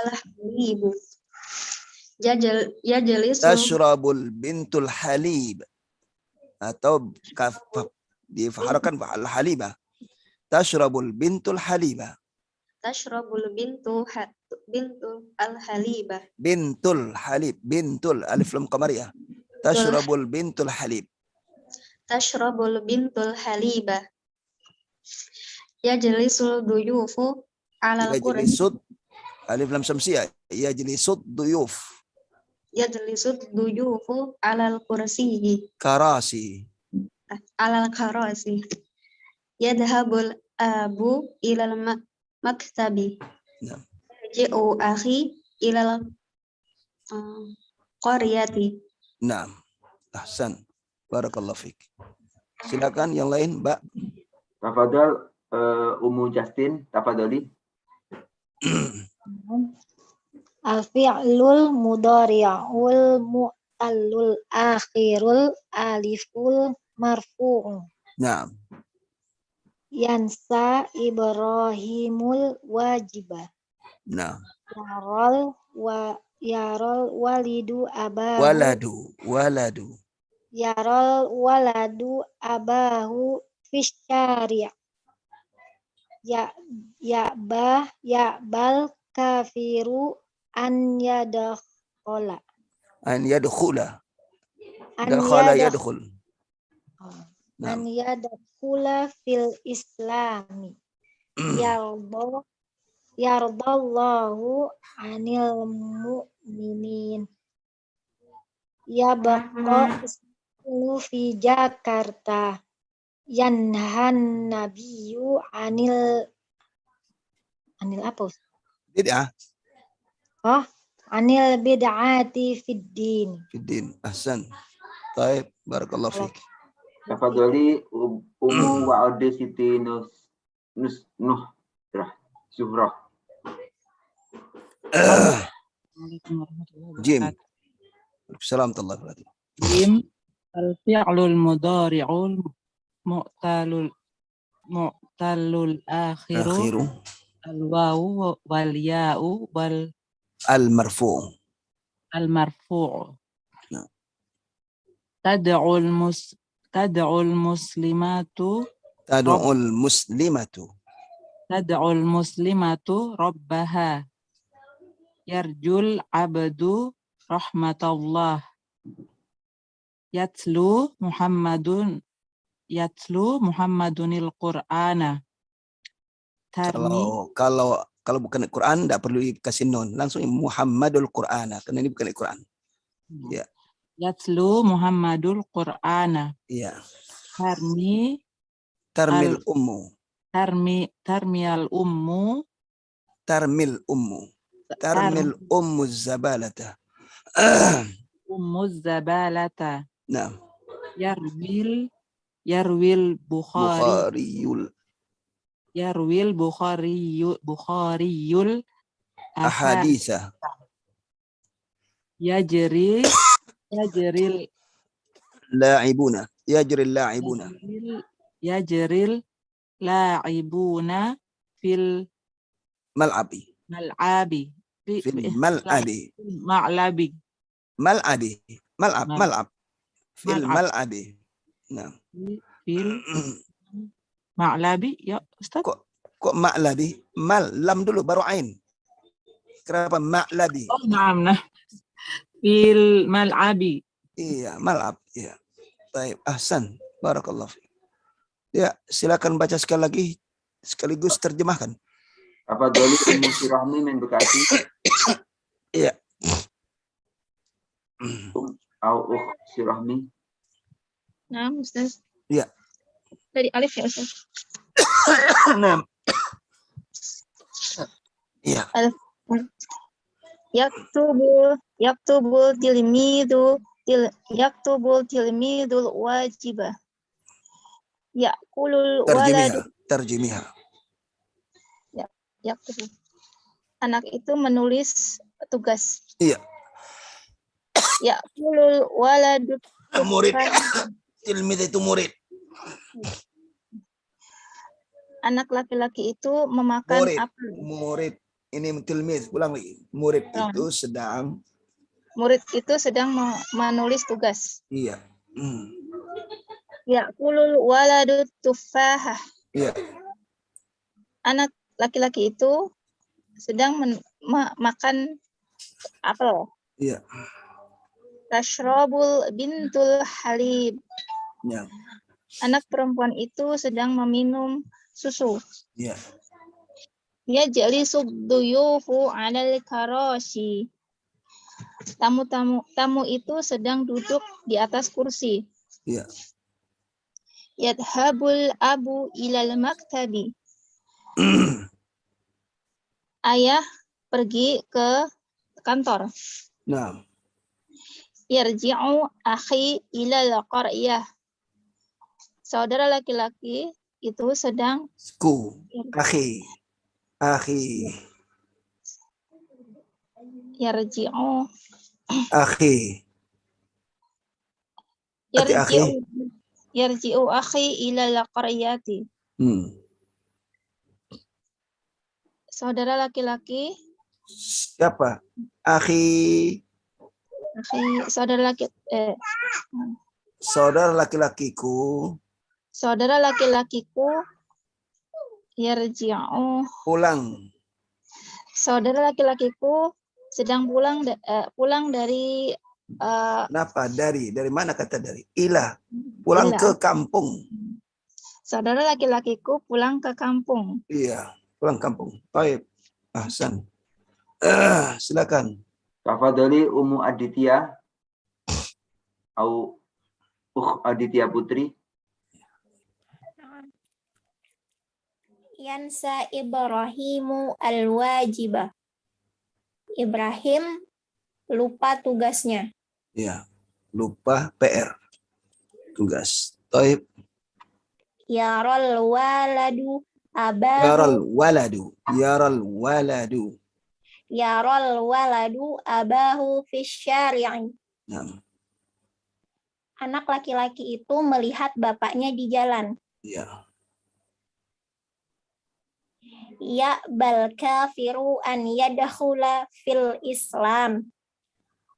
al-halibu. Yajlisu. Tashrabul bintul halib. Atau difaharkan al-halibah. Tashrabul bintul halibah. Tashrabul bintu al-halibah. Bintul halib, bintul alif lam qamariyah. Tashrabul bintul halib. Tashrabul bintul halibah. Yajlisul duyufu alal kursi. Yajlisud alif lam samsiyah. Yajlisud duyuf. Yajlisud duyufu alal kursi. Karasi. Alal karasi. Yadhabul abu ilal maktabi. Ji'u akhi ilal qaryati. Naam. Ahsan. Barakallahu fiik. Silakan yang lain, Mbak. Tafadhol Ummu Justin, tafadholi. Al-fi'lul mudhari'ul mu'tallul akhirul aliful marfu'u. Naam. Yansa Ibrahimul wajibah. Nah. Yarol walidu abahu. Waladu. Yarol waladu abahu fisyari'. Ya'bal kafiru an yadkhula. An yadkhula. Dakhala yadkhul. An yadkhula fil islami. Yardallahu anil mu'minin. Ya baqa ismu fi Jakarta. Yanhan nabiyyu anil apa? Bid'ah. Oh, anil bid'ati fid din. Ahsan. Baik, barakallahu fiik. Tafadholi Ummu Wa'udi Siti Zuhrah. Jim. Assalamualaikum warahmatullahi wabarakatuh. Jim al-fi'lul mudhari'ul mu'tallul akhiru al-wawu wal ya'u wal al-marfu'. Tad'ul muslimatu rabbaha. Yarjul abdu rahmatullah. Yatlu Muhammadunil Qur'ana. Kalau bukan Quran tidak perlu dikasih nun, langsung Muhammadul Qur'ana karena ini bukan Quran. Ya. Yatlu Muhammadul Qur'ana. Ya. Tarmil ummu. Tarmil ummu zabalata. Zabalata. Nah. Yarwil Bukhariyul ahaditha. Yajril la'ibuna fil Mal'abi. Mal'abi. Fil mal'abi. Ma'labi. Mal'abi. Mal'ab. Mal- Mal'ab. Fil Mal'ab. mal'abi. Nah. Fil ma'labi. Ya Ustaz. Kok ma'labi? Mal. Lam dulu baru ain. Kenapa ma'labi? Oh, naam. Nah. Fil mal'abi. Iya, mal'ab. Iya. Baik, ahsan. Barakallah. Ya, silakan baca sekali lagi sekaligus terjemahkan. Apa dulu Rahmi min Bekasi? Iya. Au si Rahmi. Nah, Ustaz. Iya. Dari alif ya, Ustaz. Nah. Iya. Yaktubul tilmidul wajibah. Ya'kulul waladu. Terjemiha. Yaktubu. Anak itu menulis tugas. Iya. Ya'kulul waladu. Murid. Tilmid itu murid. Anak laki-laki itu memakan apel. Murid. Ini tilmid. Ulang lagi. Murid itu sedang. Murid itu sedang menulis tugas. Iya. Ya'kulul waladu tufahah. Iya. Anak laki-laki itu sedang makan apel. Iya. Tashrabul bintul halib. Ya. Anak perempuan itu sedang meminum susu. Iya. Yajlisu duyufu 'alal karasi. Tamu itu sedang duduk di atas kursi. Iya. Yadhabul abu ilal maktabi. Ayah pergi ke kantor. Nah. Yarji'u akhi ilal qaryah. Saudara laki-laki itu sedang akhi. Yarji'u akhi. Yarji'u akhi ilal qaryati. Saudara laki-laki. Siapa? Saudara laki-lakiku. Saudara laki-lakiku yarji'u. Pulang. Saudara laki-lakiku sedang pulang dari Kenapa? Dari mana kata dari? Ilah. Pulang ke kampung. Saudara laki-lakiku pulang ke kampung. Iya, pulang kampung. Baik. Ahsan. Silakan. Tafadhali Ummu Aditya atau Aditya Putri. Yansa Ibrahimu al-wajibah. Ibrahim lupa tugasnya. Ya, lupa PR. Tugas. Taib. Yaral waladu abahu. Yaral waladu abahu fisyari'i. Anak laki-laki itu melihat bapaknya di jalan. Ya. Ya bal kafiru an yadkhula fil Islam.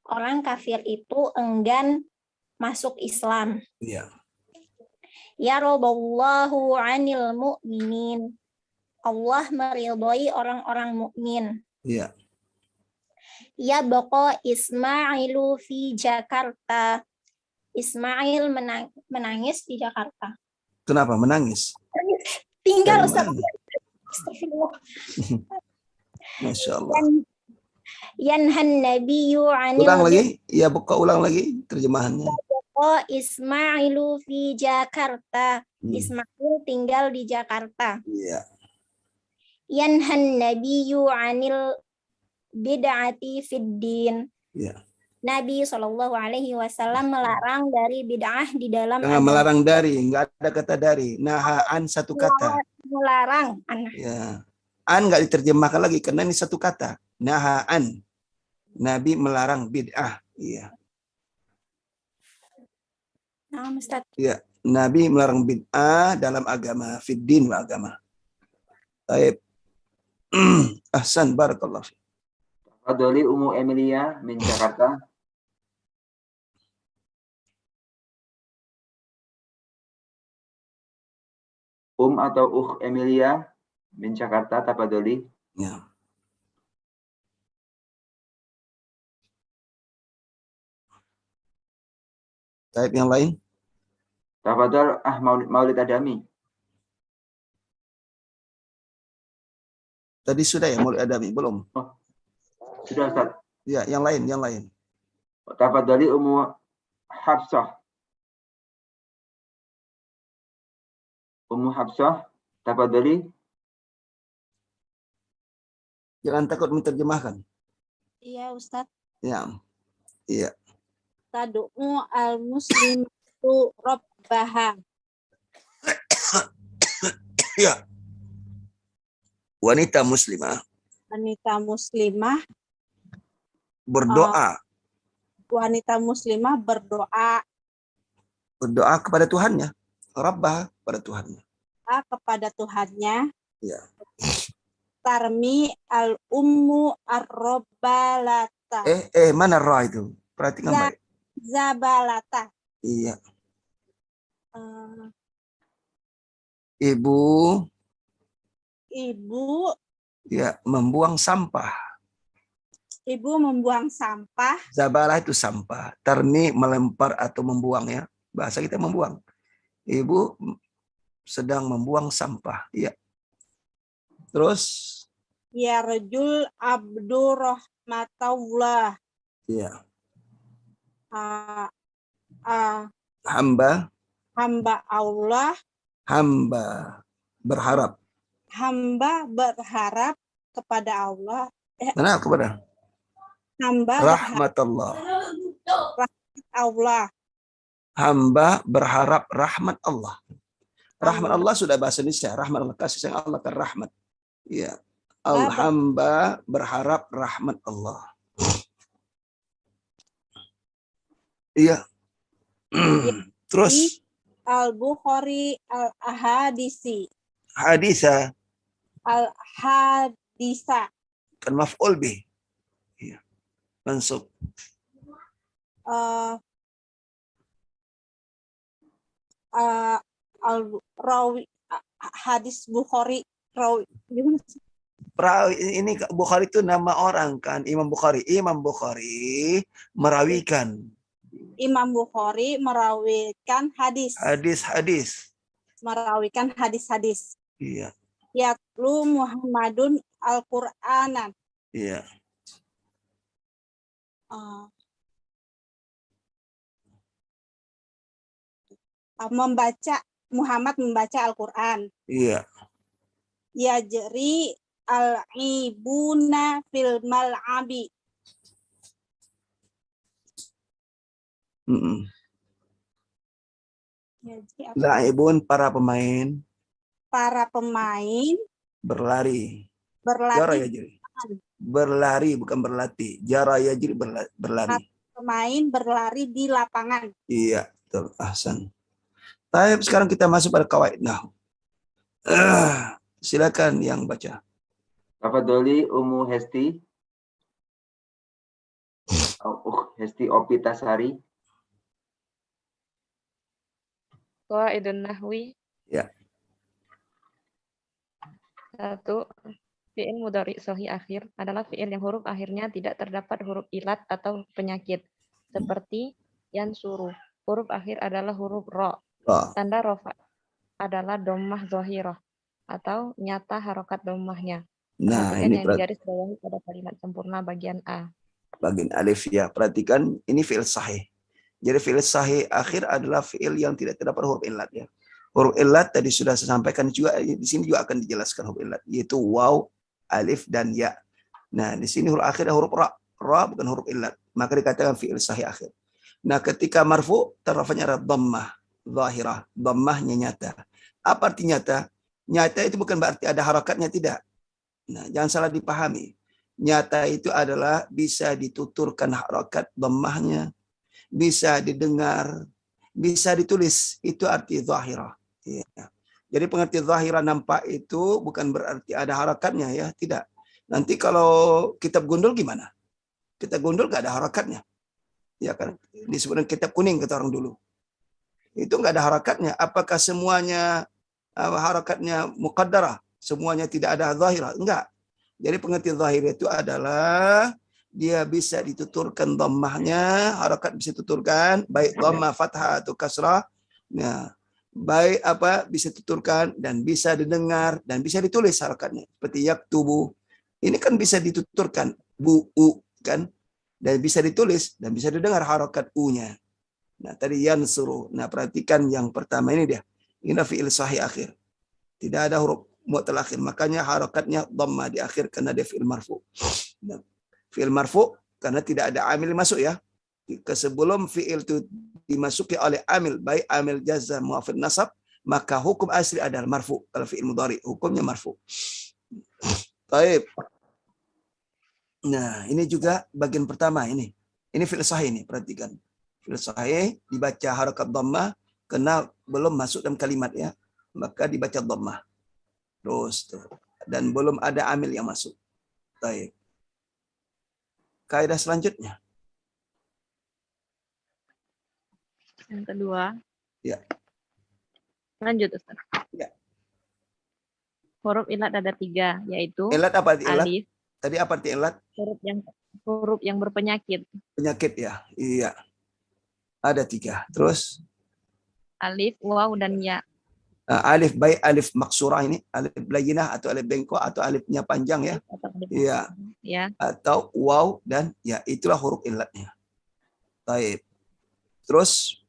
Orang kafir itu enggan masuk Islam. Ya. Yaradallahu 'anil mu'minin. Allah meridhai orang-orang mukmin. Ya. Ya baqa Ismailu fi Jakarta. Ismail menangis di Jakarta. Kenapa menangis? Tinggal Ustaz. Masya Allah. Yanhan nabiyyu 'anil. Ulang lagi? Ya, ulang lagi terjemahannya. Ismailu fi Jakarta. Ismail tinggal di Jakarta. Iya. Yanhan nabiyyu 'anil bid'ati fid din. Iya. Nabi SAW melarang dari bid'ah di dalam Jangan agama. melarang dari, enggak ada kata dari. Nahaan satu kata. Melarang. Ya. An enggak diterjemahkan lagi karena ini satu kata. Nahaan. Nabi melarang bid'ah. Iya. Nah, Ustaz. Ya, Nabi melarang bid'ah dalam agama, fiddin wa agama. Baik. Ahsan, barakallah. Tafadhali Ummu Emilia min Jakarta. Atau Emilia min Jakarta, tafadhali. Ya. Type yang lain. Tafadhal Maulid Adami. Tadi sudah ya Maulid Adami, belum? Oh, sudah Ustaz. Ya, yang lain. Tafadhali Ummu Hafsah. Ummu Hafsah, tafadhali. Jangan takut menerjemahkan. Iya, Ustaz. Ya. Iya. Tadu'u al-muslimatu rabbaha. Ya. Wanita muslimah berdoa. Wanita muslimah berdoa Berdoa kepada Tuhannya. Rabbah pada Tuhannya. kepada Tuhannya. Ya. Tarmi al-ummu ar-rabbalata. Mana ra itu? Perhatikan baik. Zabalata. Iya. Ibu ya membuang sampah. Ibu membuang sampah. Zabalah itu sampah. Tarmi melempar atau membuang ya. Bahasa kita membuang. Ibu sedang membuang sampah. Iya. Terus Yarjul abdurrahmatullah. Iya. Hamba Allah. Hamba berharap. Hamba berharap kepada Allah. Mana kepada? Hamba rahmat Allah. Rahmat Allah. Hamba berharap rahmat Allah. Rahmat Allah sudah bahasa Indonesia. Rahmat Allah, kasih sayang Allah kan rahmat. Ya. Hamba berharap rahmat Allah. Iya. Terus Al-Bukhari al-Ahadisi. Hadisa. Al-Hadisa. Kan maf'ul bih. Iya. Mansub. Rawi hadis Bukhari rawi gimana sih? Perawi ini Bukhari itu nama orang kan, Imam Bukhari. Imam Bukhari merawikan. Imam Bukhari merawikan hadis. Hadis-hadis. Merawikan hadis-hadis. Iya. Yatlu Muhammadun Al-Qur'anan. Iya. Muhammad membaca Al-Qur'an. Iya. Yajri al-ibuna fil mal'abi. La'ibun para pemain. Para pemain berlari. Berlari. Berlari bukan berlatih. Jara yajri berlari. Pemain berlari di lapangan. Iya, betul. Ahsan. Baik, sekarang kita masuk pada kawaid nahwu. Silakan yang baca. Tafadhali Ummu Hesti. Hesti Opitasari. Qawaidun nahwi. Ya. 1. Fi'il mudhari sahih akhir adalah fi'il yang huruf akhirnya tidak terdapat huruf ilat atau penyakit. Seperti yansuru. Huruf akhir adalah huruf ra. Tanda rofa adalah dhammah zahirah atau nyata harokat dhammahnya. Nah, ini yang digaris bawahi pada kalimat sempurna bagian A. Bagian alif ya. Perhatikan ini fi'il sahih. Jadi fi'il sahih akhir adalah fi'il yang tidak terdapat huruf illat ya. Huruf illat tadi sudah saya sampaikan juga, di sini juga akan dijelaskan huruf illat, yaitu waw, alif dan ya. Nah, di sini huruf akhir huruf ra. Ra bukan huruf illat, maka dikatakan fi'il sahih akhir. Nah, ketika marfu terrafanya adalah dhammah zahirah, dhammahnya nyata. Apa arti nyata? Nyata itu bukan berarti ada harakatnya, tidak. Nah, jangan salah dipahami. Nyata itu adalah bisa dituturkan harakat dhammahnya, bisa didengar, bisa ditulis. Itu arti zahirah. Ya. Jadi pengertian zahira nampak itu bukan berarti ada harakatnya ya, tidak. Nanti kalau kitab gundul gimana? Kitab gundul nggak ada harakatnya. Ya kan? Disebutkan kitab kuning kata orang dulu. Itu nggak ada harakatnya. Apakah semuanya harakatnya muqaddarah? Semuanya tidak ada zahira? Enggak. Jadi pengertian zahir itu adalah dia bisa dituturkan dhammahnya, harakat bisa dituturkan, baik dhammah, fathah atau kasrah. Nah, baik bisa dituturkan dan bisa didengar dan bisa ditulis harakatnya. Seperti yaktubu. Ini kan bisa dituturkan bu kan, dan bisa ditulis dan bisa didengar harakat u-nya. Nah, tadi yansuru. Nah, perhatikan yang pertama ini dia. Ini fi'il sahih akhir. Tidak ada huruf mu'tal akhir. Makanya harakatnya dhammah di akhir karena dia fi'il marfu. Nah, fi'il marfu karena tidak ada amil masuk ya. Sebelum fi'il itu dimasuki oleh amil, baik amil jazam maupun nasab, maka hukum asli adalah marfu. Kalau fi'il mudhari hukumnya marfu. Baik. Nah, ini juga bagian pertama ini. Ini fi'il sahih ini, perhatikan. Fi'il sahih dibaca harakat dhammah karena belum masuk dalam kalimat ya. Maka dibaca dhammah. Terus tuh. Dan belum ada amil yang masuk. Baik. Kaidah selanjutnya. Yang kedua. Ya. Lanjut, Ustaz. Ya. Huruf ilat ada 3, yaitu ilat apa arti ilat? Alif. Tadi apa arti ilat? Huruf yang berpenyakit. Penyakit ya. Iya. Ada 3. Terus Alif, waw, dan ya. Alif baik alif maksurah ini, alif layyinah atau alif bengkok atau alifnya panjang ya. Iya. Ya. Atau waw dan ya, itulah huruf ilatnya. Baik. Terus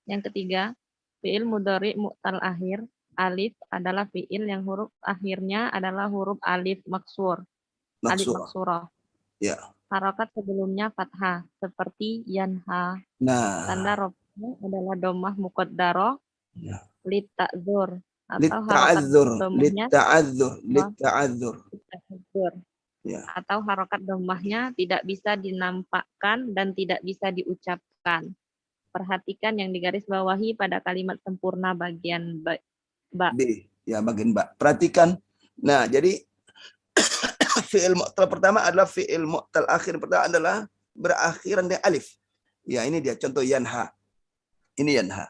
yang ketiga, fi'il mudhari mu'tal akhir. Alif adalah fi'il yang huruf akhirnya adalah huruf alif maksur. Alif maksurah. Ya. Harakat sebelumnya fathah seperti yanha. Nah. Tanda raf'nya adalah dhammah muqaddarah. Ya. Lita'dzur atau lita'adzur, lita'adzur. Ya. Atau harakat dhammahnya tidak bisa dinampakkan dan tidak bisa diucapkan. Perhatikan yang digaris bawahi pada kalimat sempurna bagian ba. B. Ya, bagian ba. Perhatikan. Nah, jadi fi'il mu'tal pertama adalah fi'il mu'tal akhir pertama adalah berakhiran dengan alif. Ya, ini dia contoh yanha. Ini yanha.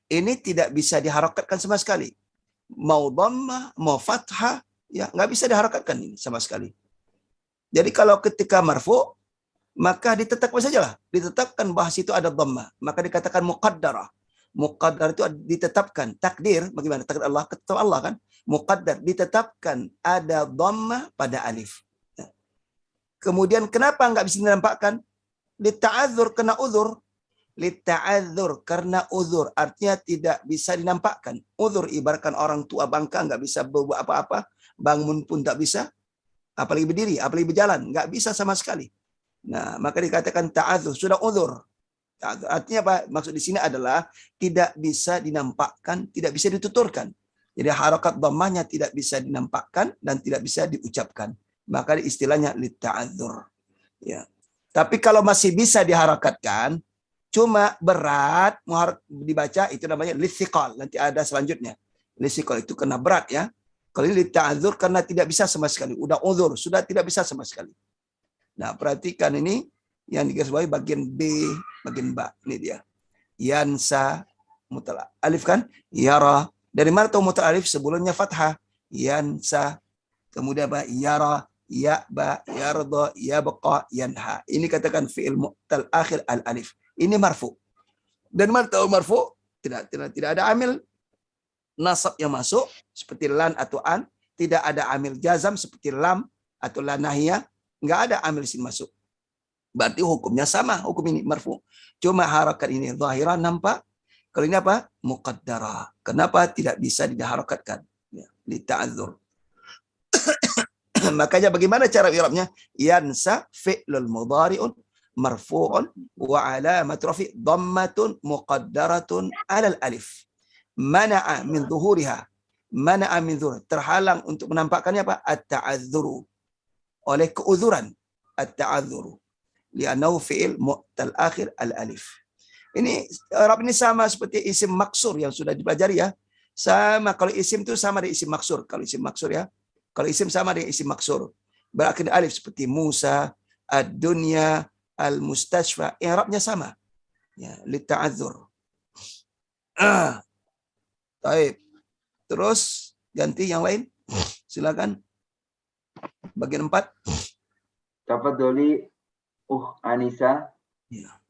Ini tidak bisa diharakatkan sama sekali. Mau dhammah, mau fathah, ya nggak bisa diharakatkan ini sama sekali. Jadi kalau ketika marfu, maka ditetapkan sajalah. Ditetapkan bahwa situ ada dhammah. Maka dikatakan muqaddarah. Muqaddar itu ditetapkan. Takdir, bagaimana? Takdir Allah, ketentuan Allah kan? Muqaddar, ditetapkan ada dhammah pada alif. Kemudian kenapa nggak bisa dinampakkan? Lita'adzur, kena uzur. Lita'adzur, karena uzur. Artinya tidak bisa dinampakkan. Uzur ibaratkan orang tua bangka, nggak bisa berbuat apa-apa. Bangun pun tak bisa. Apalagi berdiri, apalagi berjalan. Nggak bisa sama sekali. Nah, maka dikatakan ta'adzur. Sudah uzur. Artinya apa? Maksud di sini adalah tidak bisa dinampakkan, tidak bisa dituturkan. Jadi harakat dhammahnya tidak bisa dinampakkan dan tidak bisa diucapkan. Maka istilahnya lita'adzur. Ya. Tapi kalau masih bisa diharakatkan, cuma berat mau dibaca, itu namanya lithiqal. Nanti ada selanjutnya. Lithiqal itu kena berat ya. Kalau ini lita'adzur karena tidak bisa sama sekali. Udah uzur, sudah tidak bisa sama sekali. Nah, perhatikan ini yang digarisbawahi bagian B, bagian ba. Ini dia. Yansa mutlaq alif kan? Yara. Dari mana tahu mutlaq alif? Sebelumnya fathah. Yansa. Kemudian apa? Yara, ya'ba, yarda, yabqa, yanha. Ini katakan fi'il mu'tal akhir al-alif. Ini marfu. Dan mana tahu marfu? Tidak ada amil nasab yang masuk seperti lan atau an. Tidak ada amil jazam seperti lam atau la nahiyah. Enggak ada amil sin masuk. Berarti hukumnya sama, hukum ini marfu. Cuma harakat ini zahirah nampak. Kalau ini apa? Muqaddarah. Kenapa tidak bisa diharakatkan? Ya, lita'adzur. Makanya bagaimana cara i'rabnya? Yansa fi'lul mudhari'un marfu'un wa alamat rafi' dhammatun muqaddaratun 'alal alif. Mana'a min zuhuriha. Mana'a min zuhur. Terhalang untuk menampakkannya apa? At-ta'adzuru. Oleh keuzuran. At-ta'adzuru. Li'annahu fi'il mu'tal akhir al-alif. Ini Arab ini sama seperti isim maksur yang sudah dipelajari ya. Sama kalau isim itu sama dengan isim maksur. Kalau isim maksur ya. Kalau isim sama dengan isim maksur. Berakhir alif seperti Musa, ad-dunya, al-mustashfa. I'rabnya sama. Ya, lita'adzur. Baik. Terus ganti yang lain. Silakan. Bagian 4. Tafadholi Anisa. Ya.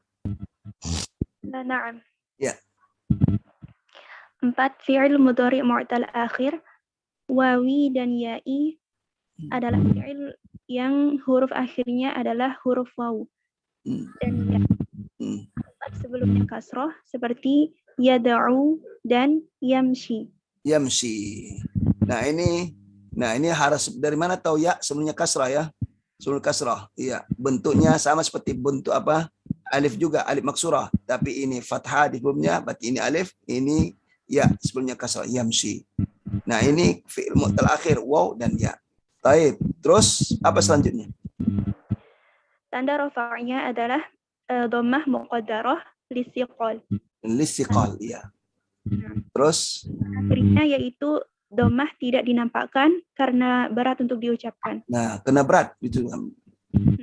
Na'am. Ya. 4. Fi'il mudhari' mu'tal akhir. Wawi dan ya'i adalah fi'il yang huruf akhirnya adalah huruf waw. Dan ya, sebelumnya kasroh seperti yad'u dan yamshi. Yamshi. Nah ini harus dari mana tahu ya sebelumnya kasrah ya. Sebelum kasrah. Iya, bentuknya sama seperti bentuk apa? Alif juga, alif maksurah. Tapi ini fathah di sebelumnya, berarti ini alif, ini ya sebelumnya kasrah, yamshi. Nah, ini fi'il mu'tal akhir waw dan ya. Baik. Terus apa selanjutnya? Tanda rafa'nya adalah dhammah muqaddarah lisiqal. Lisiqal, iya. Terus akhirnya yaitu dhammah tidak dinampakkan karena berat untuk diucapkan. Nah, kena berat itu.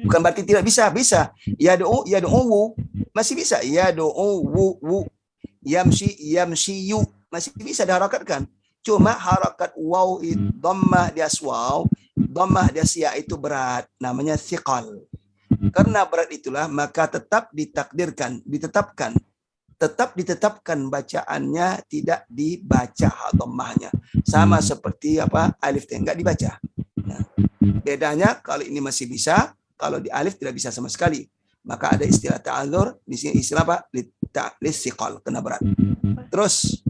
Bukan berarti tidak bisa, bisa. Yad'u masih bisa. Yad'u yamshi yamshiyu masih bisa diharakatkan. Cuma harakat waw dhammah di aswaw, dhammah di asya itu berat, namanya thiqal. Karena berat itulah maka tetap ditetapkan bacaannya, tidak dibaca dhammahnya. Sama seperti apa? Alif enggak dibaca. Nah, bedanya kalau ini masih bisa, kalau di alif tidak bisa sama sekali. Maka ada istilah ta'adzur, di sini istilah apa? Litsiqal, kena berat. Terus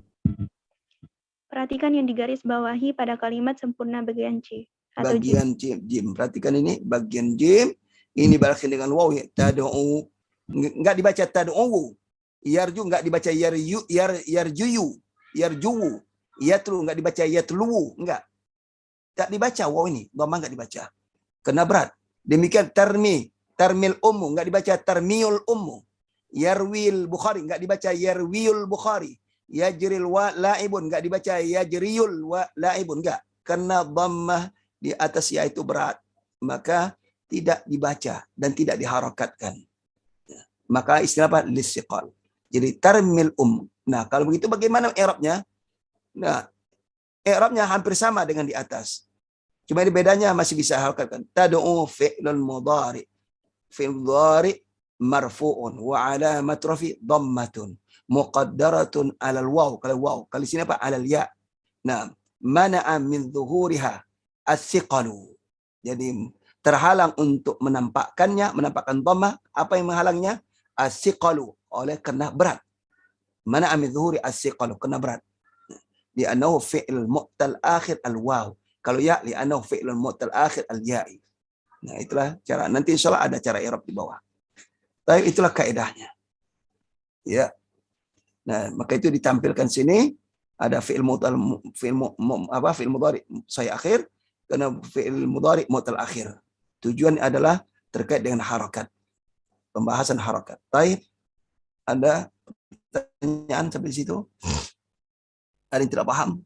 perhatikan yang digaris bawahi pada kalimat sempurna bagian C atau bagian jim. Perhatikan ini bagian jim, ini berakhir dengan waw ya. Tad'u enggak dibaca tad'u. Yarju enggak dibaca yarjuyu. Yarjuwu. Yatlu enggak dibaca yatluwu, enggak. Tak dibaca waw ini, dhammah enggak dibaca. Kena berat. Demikian tarmil ummu enggak dibaca tarmiul ummu. Yarwil Bukhari enggak dibaca yarwiul Bukhari. Yajril wa laibun enggak dibaca yajriyul wa laibun, enggak. Karena dhammah di atas ya itu berat, maka tidak dibaca dan tidak diharakatkan. Maka istilah apa? Lissiqal. Jadi tarmil Nah, kalau begitu bagaimana i'rabnya? Nah, i'rabnya hampir sama dengan di atas. Cuma ini bedanya masih bisa harakatkan. Tad'u fi'lun mudhari. Fi'l mudhari marfu'un wa 'alamat rafi dhammatun muqaddaratun 'alal waw. Kalau waw, kalau sini apa? 'Alal ya. Nah, mana'a min dhuhuriha as-siqalu. Jadi terhalang untuk menampakkan dhammah. Apa yang menghalangnya? As-siqalu, oleh kena berat. Mana'a min dhuhuri as-siqalu, kena berat. Li'annahu fi'il mu'tal akhir al-waw. Kalau ya, li'annahu fi'il mu'tal akhir al-ya'i. Nah, itulah cara. Nanti insyaallah ada cara i'rab di bawah. Tapi itulah kaidahnya. Ya. Nah, maka itu ditampilkan sini ada fi'il mudhari saya akhir, karena fi'il mudhari mu'tal akhir. Tujuan adalah terkait dengan harakat. Pembahasan harakat. Baik. Ada pertanyaan sampai di situ? Ada yang tidak paham?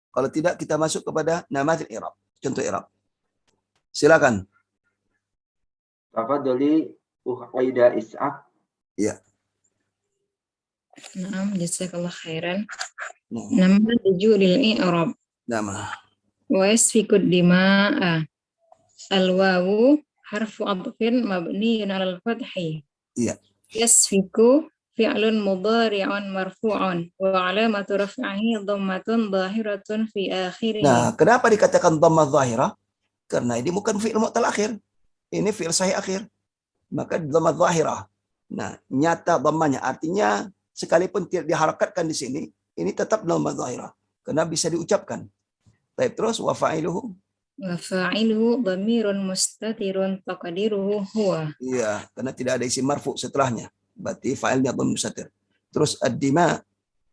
Kalau tidak, kita masuk kepada namatil i'rab, contoh i'rab. Silakan. Tafadholi Aida Ishaq. Ya. Naam, jazakallah khairan. Nama tujulil i'rab. Nama. Wa yasfiku dima'a. Al-wawu harfu adfin mabniun 'alal fathi. Iya. Yasfiku fi'lun mudhari'un marfu'un wa 'alamatu raf'ihi dhammatun dhahiratun fi akhirih. Nah, kenapa dikatakan dhammah dhahirah? Karena ini bukan fi'il mu'tal akhir. Ini fi'il sahih akhir. Maka dhammah dhahirah. Nah, nyata dhammahnya artinya sekalipun tidak diharakatkan di sini, ini tetap dhammah dhahirah karena bisa diucapkan. Baik, terus wa fa'iluhu. Wa fa'iluhu dhamirun mustatirun taqdiruhu huwa. Iya, karena tidak ada isim marfu setelahnya. Berarti fa'ilnya dhamir mustatir. Terus ad-dima.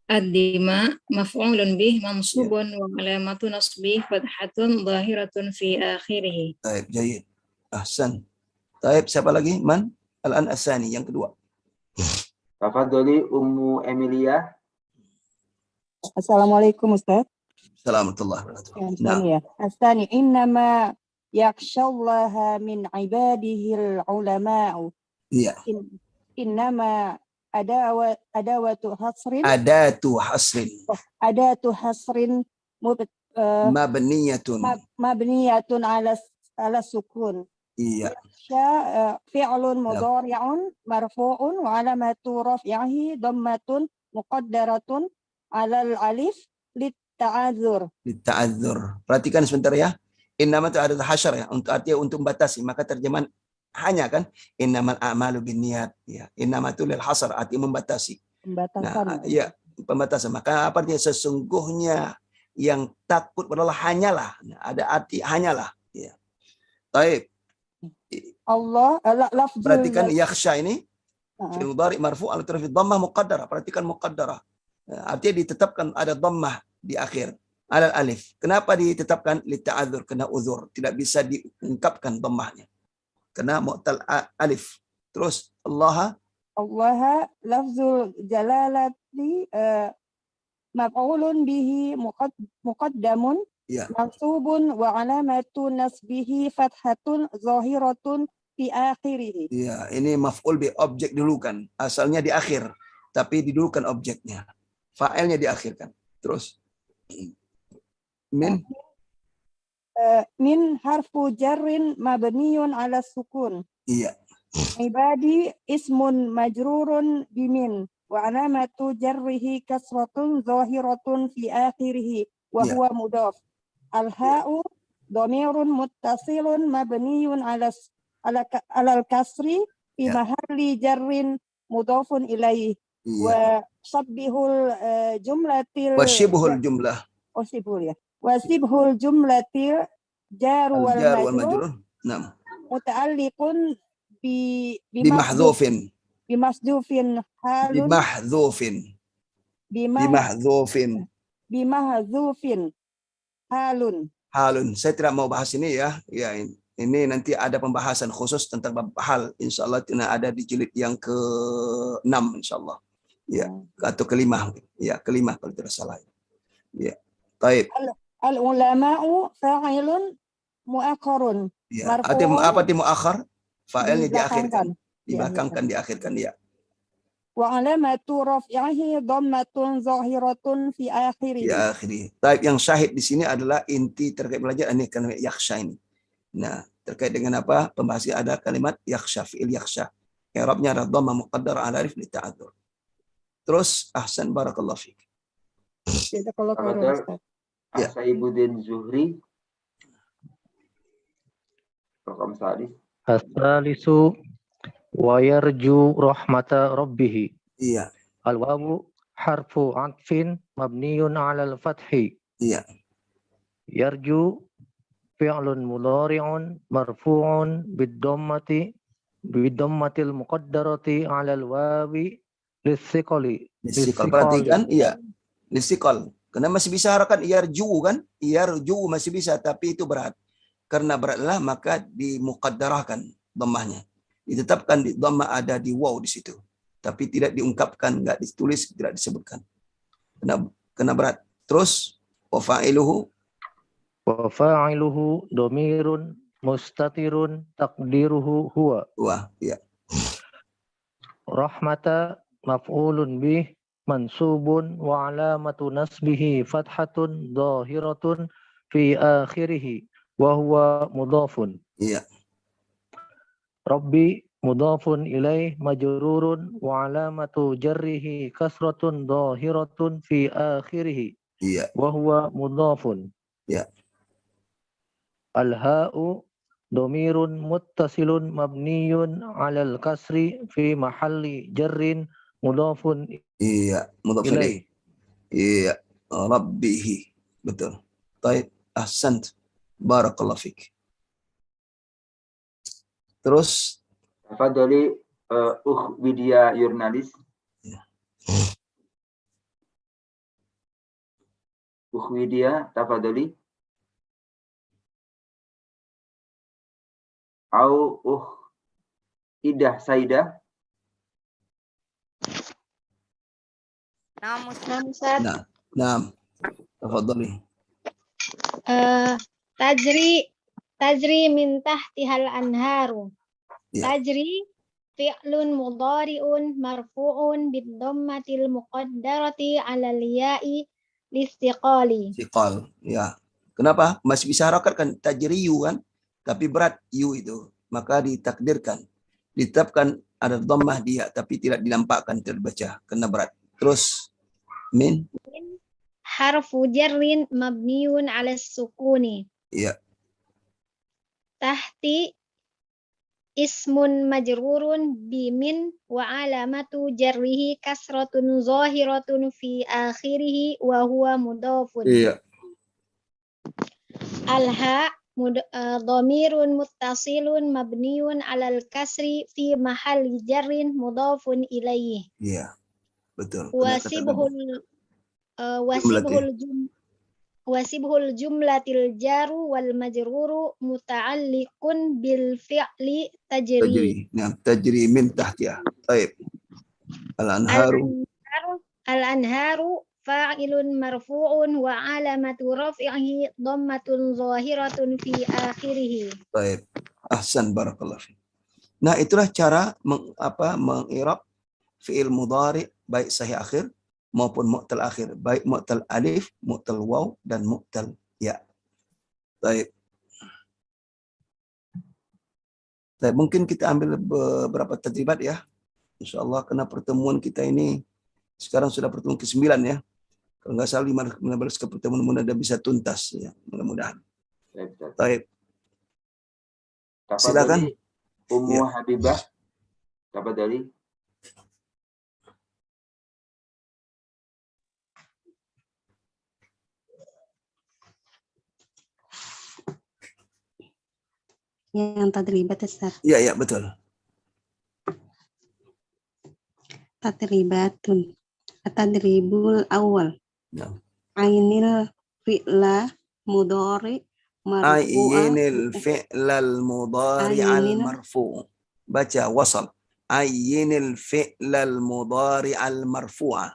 Ad-dima maf'ulun bih mansubun wa alamatu nasbih fathatun dhahiratun fi akhirih. Baik, jayid. Ahsan. Baik, siapa lagi? Man? Al-an asani yang kedua. Tafadholi Ummu Emilia. Assalamualaikum Ustaz. Assalamualaikum. Yang Nah. ya. Astani innama yakhshallaha min ibadihil ulama'u. Iya. Innama adawatu hasrin. Adatu hasrin. Adatu hasrin mabniyatun. Mabniyatun ala sukun. Iya. Fi'lun mudhari'un marfu'un wa alamatu raf'ihi dhammatun muqaddaratun 'alal alif litta'adzur. Litta'adzur. Perhatikan sebentar ya. Innama itu ada hasyar ya, untuk artinya untuk membatasi, maka terjemahan hanya kan innamal a'malu binniyat ya. Innama itu lil hasar, artinya membatasi. Pembatasan. Nah, ya, pembatasan. Maka apa artinya sesungguhnya yang takut adalah hanyalah. Nah, ada arti hanyalah ya. Baik. Allah lafzul. Perhatikan yakhsha ini fi'il mudhari marfu' ala tarfi dhammah muqaddarah. Perhatikan muqaddarah. Artinya ditetapkan ada dhammah di akhir alal alif. Kenapa ditetapkan? Lita'adzur, kena uzur, tidak bisa diungkapkan dhammahnya. Kena mu'tal alif. Terus Allah lafzul jalalati maf'ulun bihi muqaddamun mansubun wa alamatu nasbihi fathatun zahiratun fi akhirih. Iya, ini maf'ul bi objek dulu kan. Asalnya di akhir, tapi didulukan objeknya. Fa'ilnya diakhirkan. Terus min harfu jarrin mabniyun ala sukun. Iya. Ibadi ismun majrurun bimin wa alamatu jarrihi kasratun zahiratun fi akhirih wa huwa mudhaf. Al-ha'u dhamirun muttasilun mabniyun ala al-kasri fi mahalli jarrin mudhafun ilaih. Wa shabbihul jumlatil wa shibhul jumlah. Oh, shibhul ya. Wa shibhul jumlatil jar wal majrur. Naam. Muta'alliqun bimahdhufin. Bimahdhufin halun. Bimahdhufin halun. Halun. Saya tidak mau bahas ini ya. Ya, ini nanti ada pembahasan khusus tentang bab hal. Insyaallah ada di jilid yang ke-6 insyaallah. Ya, atau kelima. Ya, kelima kalau tidak salah. Ya. Baik. Al-ulama'u fa'ilun mu'akhkharun. Ya. Apa arti mu'akhkhar? Fa'ilnya diakhirkan. Dibelakangkan, diakhirkan ya. Wa alamatu raf'ihi dhammatun zahiratun fi akhirih. Di akhirih. Baik, yang syahid di sini adalah inti terkait belajar ini kalimat yakhsha ini. Nah, terkait dengan apa? Pembahasan ada kalimat yakhsha, fi'il yakhsha. I'rabnya ada dhamma muqaddar ala alif li ta'adzur. Terus ahsan barakallahu fiik. Ya. Saibuddin Zuhri. Raqam sadis. As-salisu wa yarju rahmata rabbih. Iya. Al-wawu harfu 'atfin mabniyun 'ala al-fathi. Iya. Yarju fi'lun mudhari'un marfu'un bid-dhammatil muqaddarati 'ala al-wawi lis-siqali. Perhatikan, iya. Lis-siqal. Karena masih bisa harakat yarju kan? Yarju masih bisa, tapi itu berat. Karena beratlah maka dimuqaddarahkan dhammahnya. Ditetapkan di dhammah ada di waw di situ. Tapi tidak diungkapkan, enggak ditulis, tidak disebutkan. Kena berat. Terus wa fa'iluhu dhamirun mustatirun taqdiruhu huwa. Wah, iya. Rahmata maf'ulun bih mansubun wa alamatu nasbihi fathatun dhahiratun fi akhirih wa huwa mudhafun. Iya. Rabbi mudhafun ilaih majrurun wa alamatu jarrihi kasratun dhahiratun fi akhirih. Iya. Wa huwa mudhafun. Iya. Al-ha'u dhamirun muttasilun mabniyun 'alal kasri fi mahalli jarrin mudhafun. Iya, mudhaf ilaih. Iya, rabbihi. Betul. Baik, ahsant. Barakallahu fik. Terus tafadhali Widya jurnalis. Widya, tafadhali. Au Idah Saidah. Naam Ustaz. Naam. Tafadhali. Tajri min tahtihal anharu. Tajri fi'lun mudhari'un marfu'un bid-dhammatil muqaddarati 'alal ya'i listiqali. Istiqal, ya. Kenapa? Masih bisa harokat kan? Tajriyu kan? Tapi berat yu itu. Maka ditakdirkan. Ditetapkan ada dhammah dia, tapi tidak dinampakkan, tidak dibaca. Karena berat. Terus, min? Harfu jarrin mabniun 'ala sukuni. Iya. Tahti ismun majrurun bimin wa alamatu jarrihi kasratun zahiratun fi akhirih wa huwa mudhafun. Iya. Alha dhamirun muttasilun mabniun 'alal kasri fi mahalli jarrin mudhafun ilaihi. Iya. Betul. Wasibhul jumlatil jaru wal majruru muta'alliqun bil fi'li tajri. Nah, tajri min tahtiha. Baik. Al-anharu fa'ilun marfu'un wa alamatu raf'ihi dhammatun zahiratun fi akhirih. Baik. Ahsan, barakallahu fiik. Nah, itulah cara mengirab fi'il mudhari baik sahih akhir maupun mu'tal akhir, baik mu'tal alif, mu'tal waw, dan mu'tal ya. Baik. Mungkin kita ambil beberapa tadribat ya. InsyaAllah karena pertemuan kita ini sekarang sudah pertemuan ke-9 ya. Kalau nggak salah 15 ke pertemuan mudah-mudahan bisa tuntas ya. Mudah-mudahan. Baik. Silakan. Ummu Habibah. Tafadhali. Yang tadribat Ustaz. Iya, betul. Tadribatun. Tadribul awal. Ainil fi'la mudhari marfu'a. Ainil fi'lal mudhari al marfu'. Baca wasal. Ainil fi'lal mudhari al marfu'a.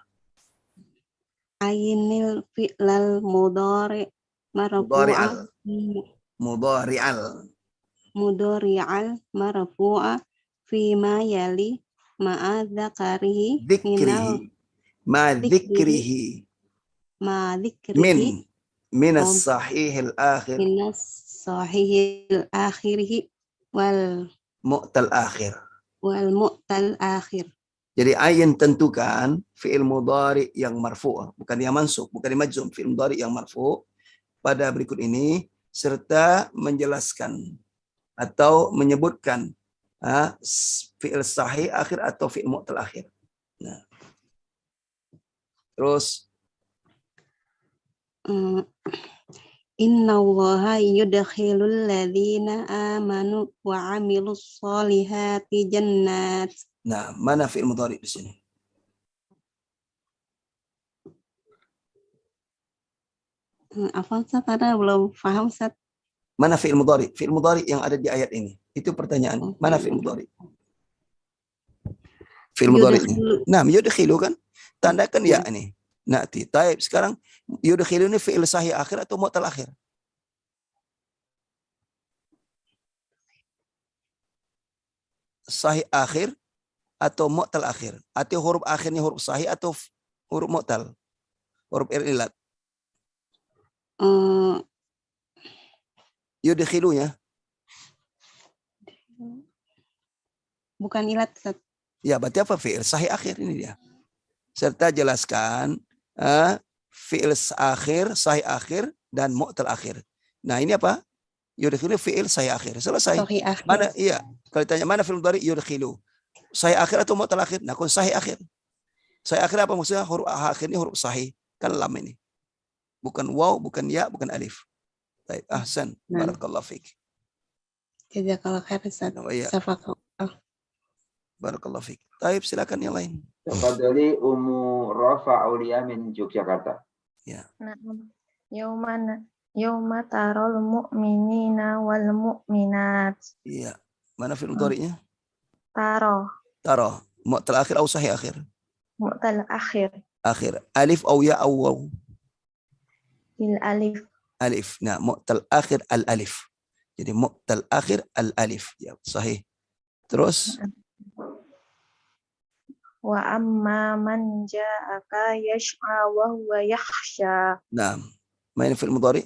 Ainil fi'lal mudhari marfu'a. Mudhari'al marfu'a fi ma yali ma'a dzakarihi min as-sahihil akhir wal mu'tal akhir. Jadi ayin tentukan fi'il mudhari yang marfu', bukan yang mansub, bukan yang majzum, fi'il mudhari yang marfu' pada berikut ini serta menjelaskan atau menyebutkan fi'il sahih akhir atau fi'il mu'tal akhir. Nah. Terus Innallaha yudkhilul ladzina amanu wa 'amilus sholihati jannat. Nah, mana fi'il mudhari di sini? Apa Ustaz? Belum paham Ustaz. Mana fi'il mudhari? Fi'il mudhari yang ada di ayat ini. Itu pertanyaan. Mana fi'il mudhari? Fi'il mudhari. Nah, yudkhilu kan? Tandakan ya ini. Na'ti. Taib. Sekarang yudkhilu ini fi'il sahih akhir atau mu'tal akhir? Sahih akhir atau mu'tal akhir? Atau huruf akhirnya huruf sahih atau huruf mu'tal? Huruf ilat. Yudkhilunya bukan ilat. Ya, berarti apa fi'il sahih akhir ini dia. Serta jelaskan fi'il akhir, sahih akhir dan mu'tal akhir. Nah, ini apa? Yudkhilu fi'il sahih akhir. Selesai. Mana iya, kalau ditanya mana fi'il mudhari yudkhilu. Sahih akhir atau mu'tal akhir? Nah, kalau sahih akhir. Sahih akhir apa maksudnya? Huruf akhirnya huruf sahih. Kan lam ini. Bukan waw, bukan ya, bukan alif. Baik, ahsan. Barakallahu fiik. Jazakallahu khair Ustaz. Barakallahu fiik. Baik, silakan yang lain. Tafadhali Ummu Rafa Aulia min Yogyakarta. Ya. Yauma tarol mu'minina wal mu'minat. Iya. Mana fi'il mudhari'nya? Taro. Mu'tal akhir atau sahih akhir? Mu'tal akhir. akhir. Alif atau ya atau waw? Bil alif. Alif. Nah, mu'tal akhir al-alif. Jadi mu'tal akhir al-alif. Ya, sahih. Terus Wa amma man ja'aka yash'a wa huwa yakhsha. nah, main fi'il mudhari?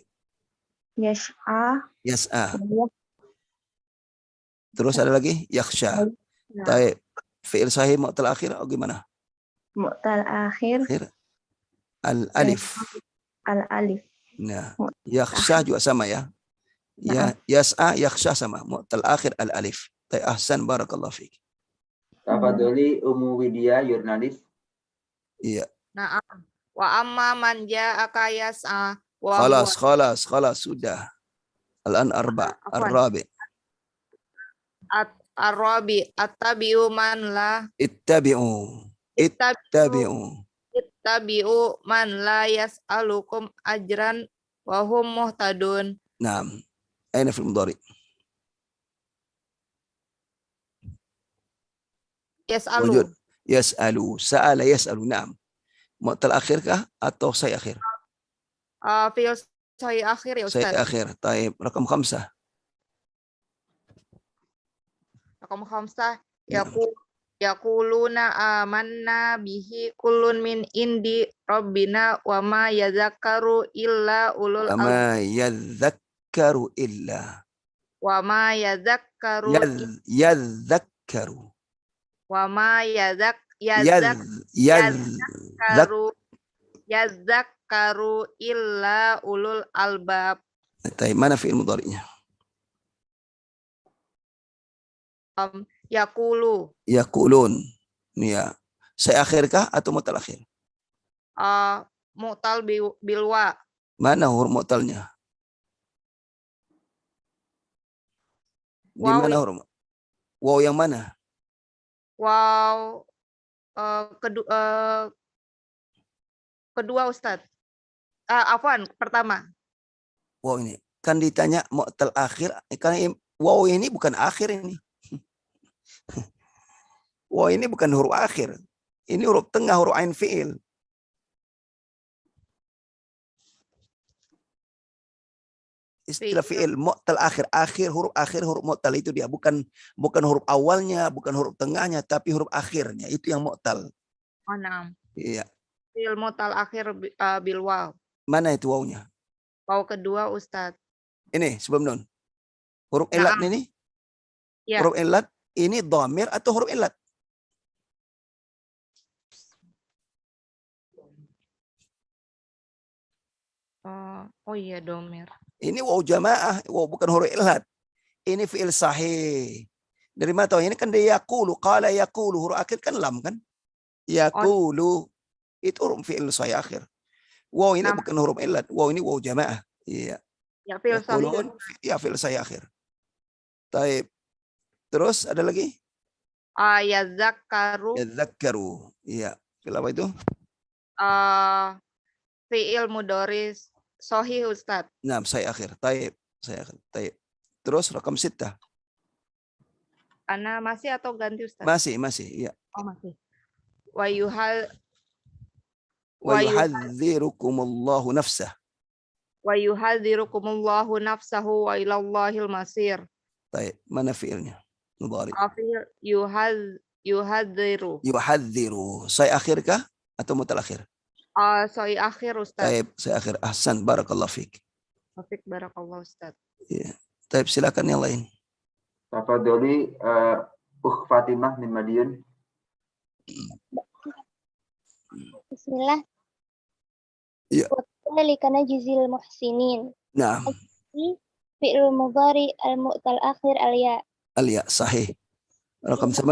Yash'a. Yas'a. Terus ada lagi yakhsha. Taib. Fi'il sahih mu'tal akhir atau gimana? Mu'tal akhir al-alif. al-alif. Nah, yakhsha juga sama ya. Ya, yas'a yakhsha sama. Mu'tal akhir al-alif. Taib, ahsan, barakallahu fiik. Tafadholi Ummu Widya, jurnalis. Iya. Na'am. Wa amma man ja'aka yas'a wa Khalas, sudah. Al-an ar-rabi. Ar-rabi attabi'u man la Ittabi'u man la yas'alukum ajran wa hum muhtadun. Naam. Aina fil mudhari? Yas'alu. Wujud. Yas'alu. Sa'ala yas'alu. Naam. Mu'tal akhir kah atau say akhir? Fi'il say akhir ya Ustaz. Say akhir. Taib. Rakam 5. Rakam 5. Yaquluna amanna bihi kullun min indi rabbina wa ma yadhakkaru illa ulul albab. Wa ma yadhakkaru illa ulul albab. Taib, mana fi'il mudhari'nya? Yaqulun. Ya. Saya akhirkah atau mu'tal akhir? Mu'tal bilwa. Mana huruf mu'talnya? Di mana huruf? Waw yang mana? Wow, kedua Ustadz. Afwan, pertama. Wow, ini kan ditanya mu'tal akhir, karena wow ini bukan akhir ini. Wow ini bukan huruf akhir. Ini huruf tengah, huruf ain fi'il. Istilah fi'il mu'tal akhir huruf mu'tal itu dia, bukan huruf awalnya, bukan huruf tengahnya, tapi huruf akhirnya itu yang mu'tal. Oh, naam. Iya. Fi'il mu'tal akhir bil waw. Mana itu wawnya? Waw kedua Ustadz. Ini sebelum nun. Huruf ilat ini? Ya. Huruf ilat ini dhamir atau huruf ilat? Oh iya, dhamir. Ini waw jamaah, waw bukan huruf ilat. Ini fi'il sahih. Dari mana tahu? Ini kan dia yaqulu, qala yaqulu, huruf akhir kan lam kan? Yaqulu. Itu huruf fi'il sahih akhir. Waw ini bukan huruf ilat. Waw ini waw jamaah. Iya. Ya fi'il sahih. Ya fi'il sahih akhir. Taib. Terus ada lagi? Yadzakkaru. Iya. Fi'il apa itu? Fi'il mudhari sahih Ustaz. Nah, saya akhir. Taib. Terus rakam 6. Ana masih atau ganti Ustaz? Masih, iya. Oh, masih. Wa yuhadzirukumullahu nafsah. Wa yuhadzirukumullahu nafsahu wa ilallahil masir. Taib. Mana fi'ilnya? Mudhari. Yuhadziru. Saya akhir kah atau mutal akhir? Saya akhir Ustaz. Taib, saya akhir. Ahsan, barakallahu fiik. Barakallahu Ustaz. Iya. Taib, silakan yang lain. Tafadholi Fatimah min Madiun. Bismillah. Iya. Dzalika najzil muhsinin. Nah. Fi'il mudhari al-mu'tal akhir al-ya. Al-ya, sahih. Rakam 8.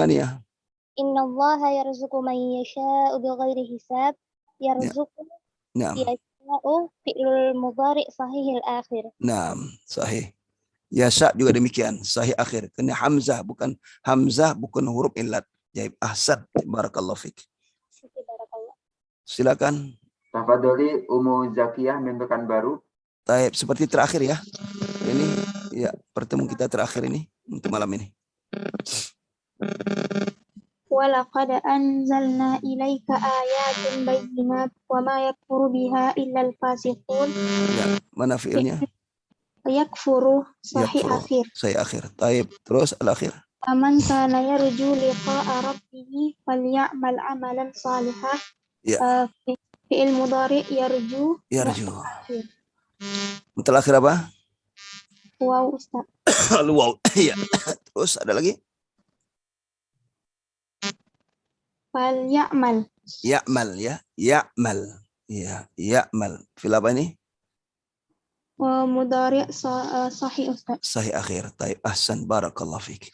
Innallaha yarzuqu man yasha'u bighairi hisab. Yarzuqu. Naam. Yasha'u fi'il mudhari sahihil akhir. Naam, sahih. Yasha juga demikian, sahih akhir. Karena hamzah bukan huruf illat. Jadi ahsan, barakallahu fiik. Silakan. Tafadholi Ummu Zakiyah min Pekanbaru. Taib, seperti terakhir ya. Ini ya pertemuan kita terakhir ini untuk malam ini. ولقد أنزلنا إليك آيات بينات وما يكفر بها إلا الفاسقون. Ya, mana fiilnya? يكفر صحيح Yakfuru. أخير. Saya akhir. Taib. Terus al-akhir. فمن كان يرجو لقاء ربه فليعمل عملا صالحا. Ya. فعل مضارع يرجو. Yarju. Mutalakhir apa? واو أستاذ. Wow. Iya. Terus ada lagi? فليعمل. Ya'mal ya. Ya'mal. Ya, ya'mal. Fil apa ini? ومضارع صحيح أستاذ. Sahih akhir. Taib. Ahsan. Barakallah fiik.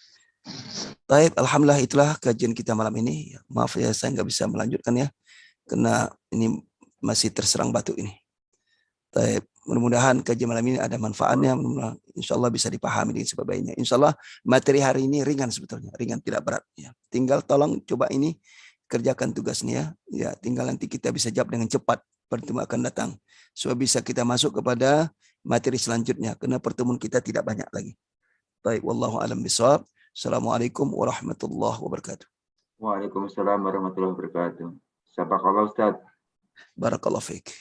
Taib. Alhamdulillah itulah kajian kita malam ini. Maaf ya saya nggak bisa melanjutkan ya. Karena ini masih terserang batuk ini. Taib. Mudah-mudahan kajian malam ini ada manfaatnya. Insyaallah bisa dipahami dengan sebaik-baiknya. Insyaallah materi hari ini ringan sebetulnya, ringan tidak berat. Ya. Tinggal tolong coba ini kerjakan tugasnya. Ya, tinggal nanti kita bisa jawab dengan cepat pertemuan akan datang. Supaya bisa kita masuk kepada materi selanjutnya. Karena pertemuan kita tidak banyak lagi. Baik, wallahu a'lam bishawab. Assalamualaikum warahmatullahi wabarakatuh. Waalaikumsalam warahmatullahi wabarakatuh. Sabakallah Ustaz. Barakallahu fiik.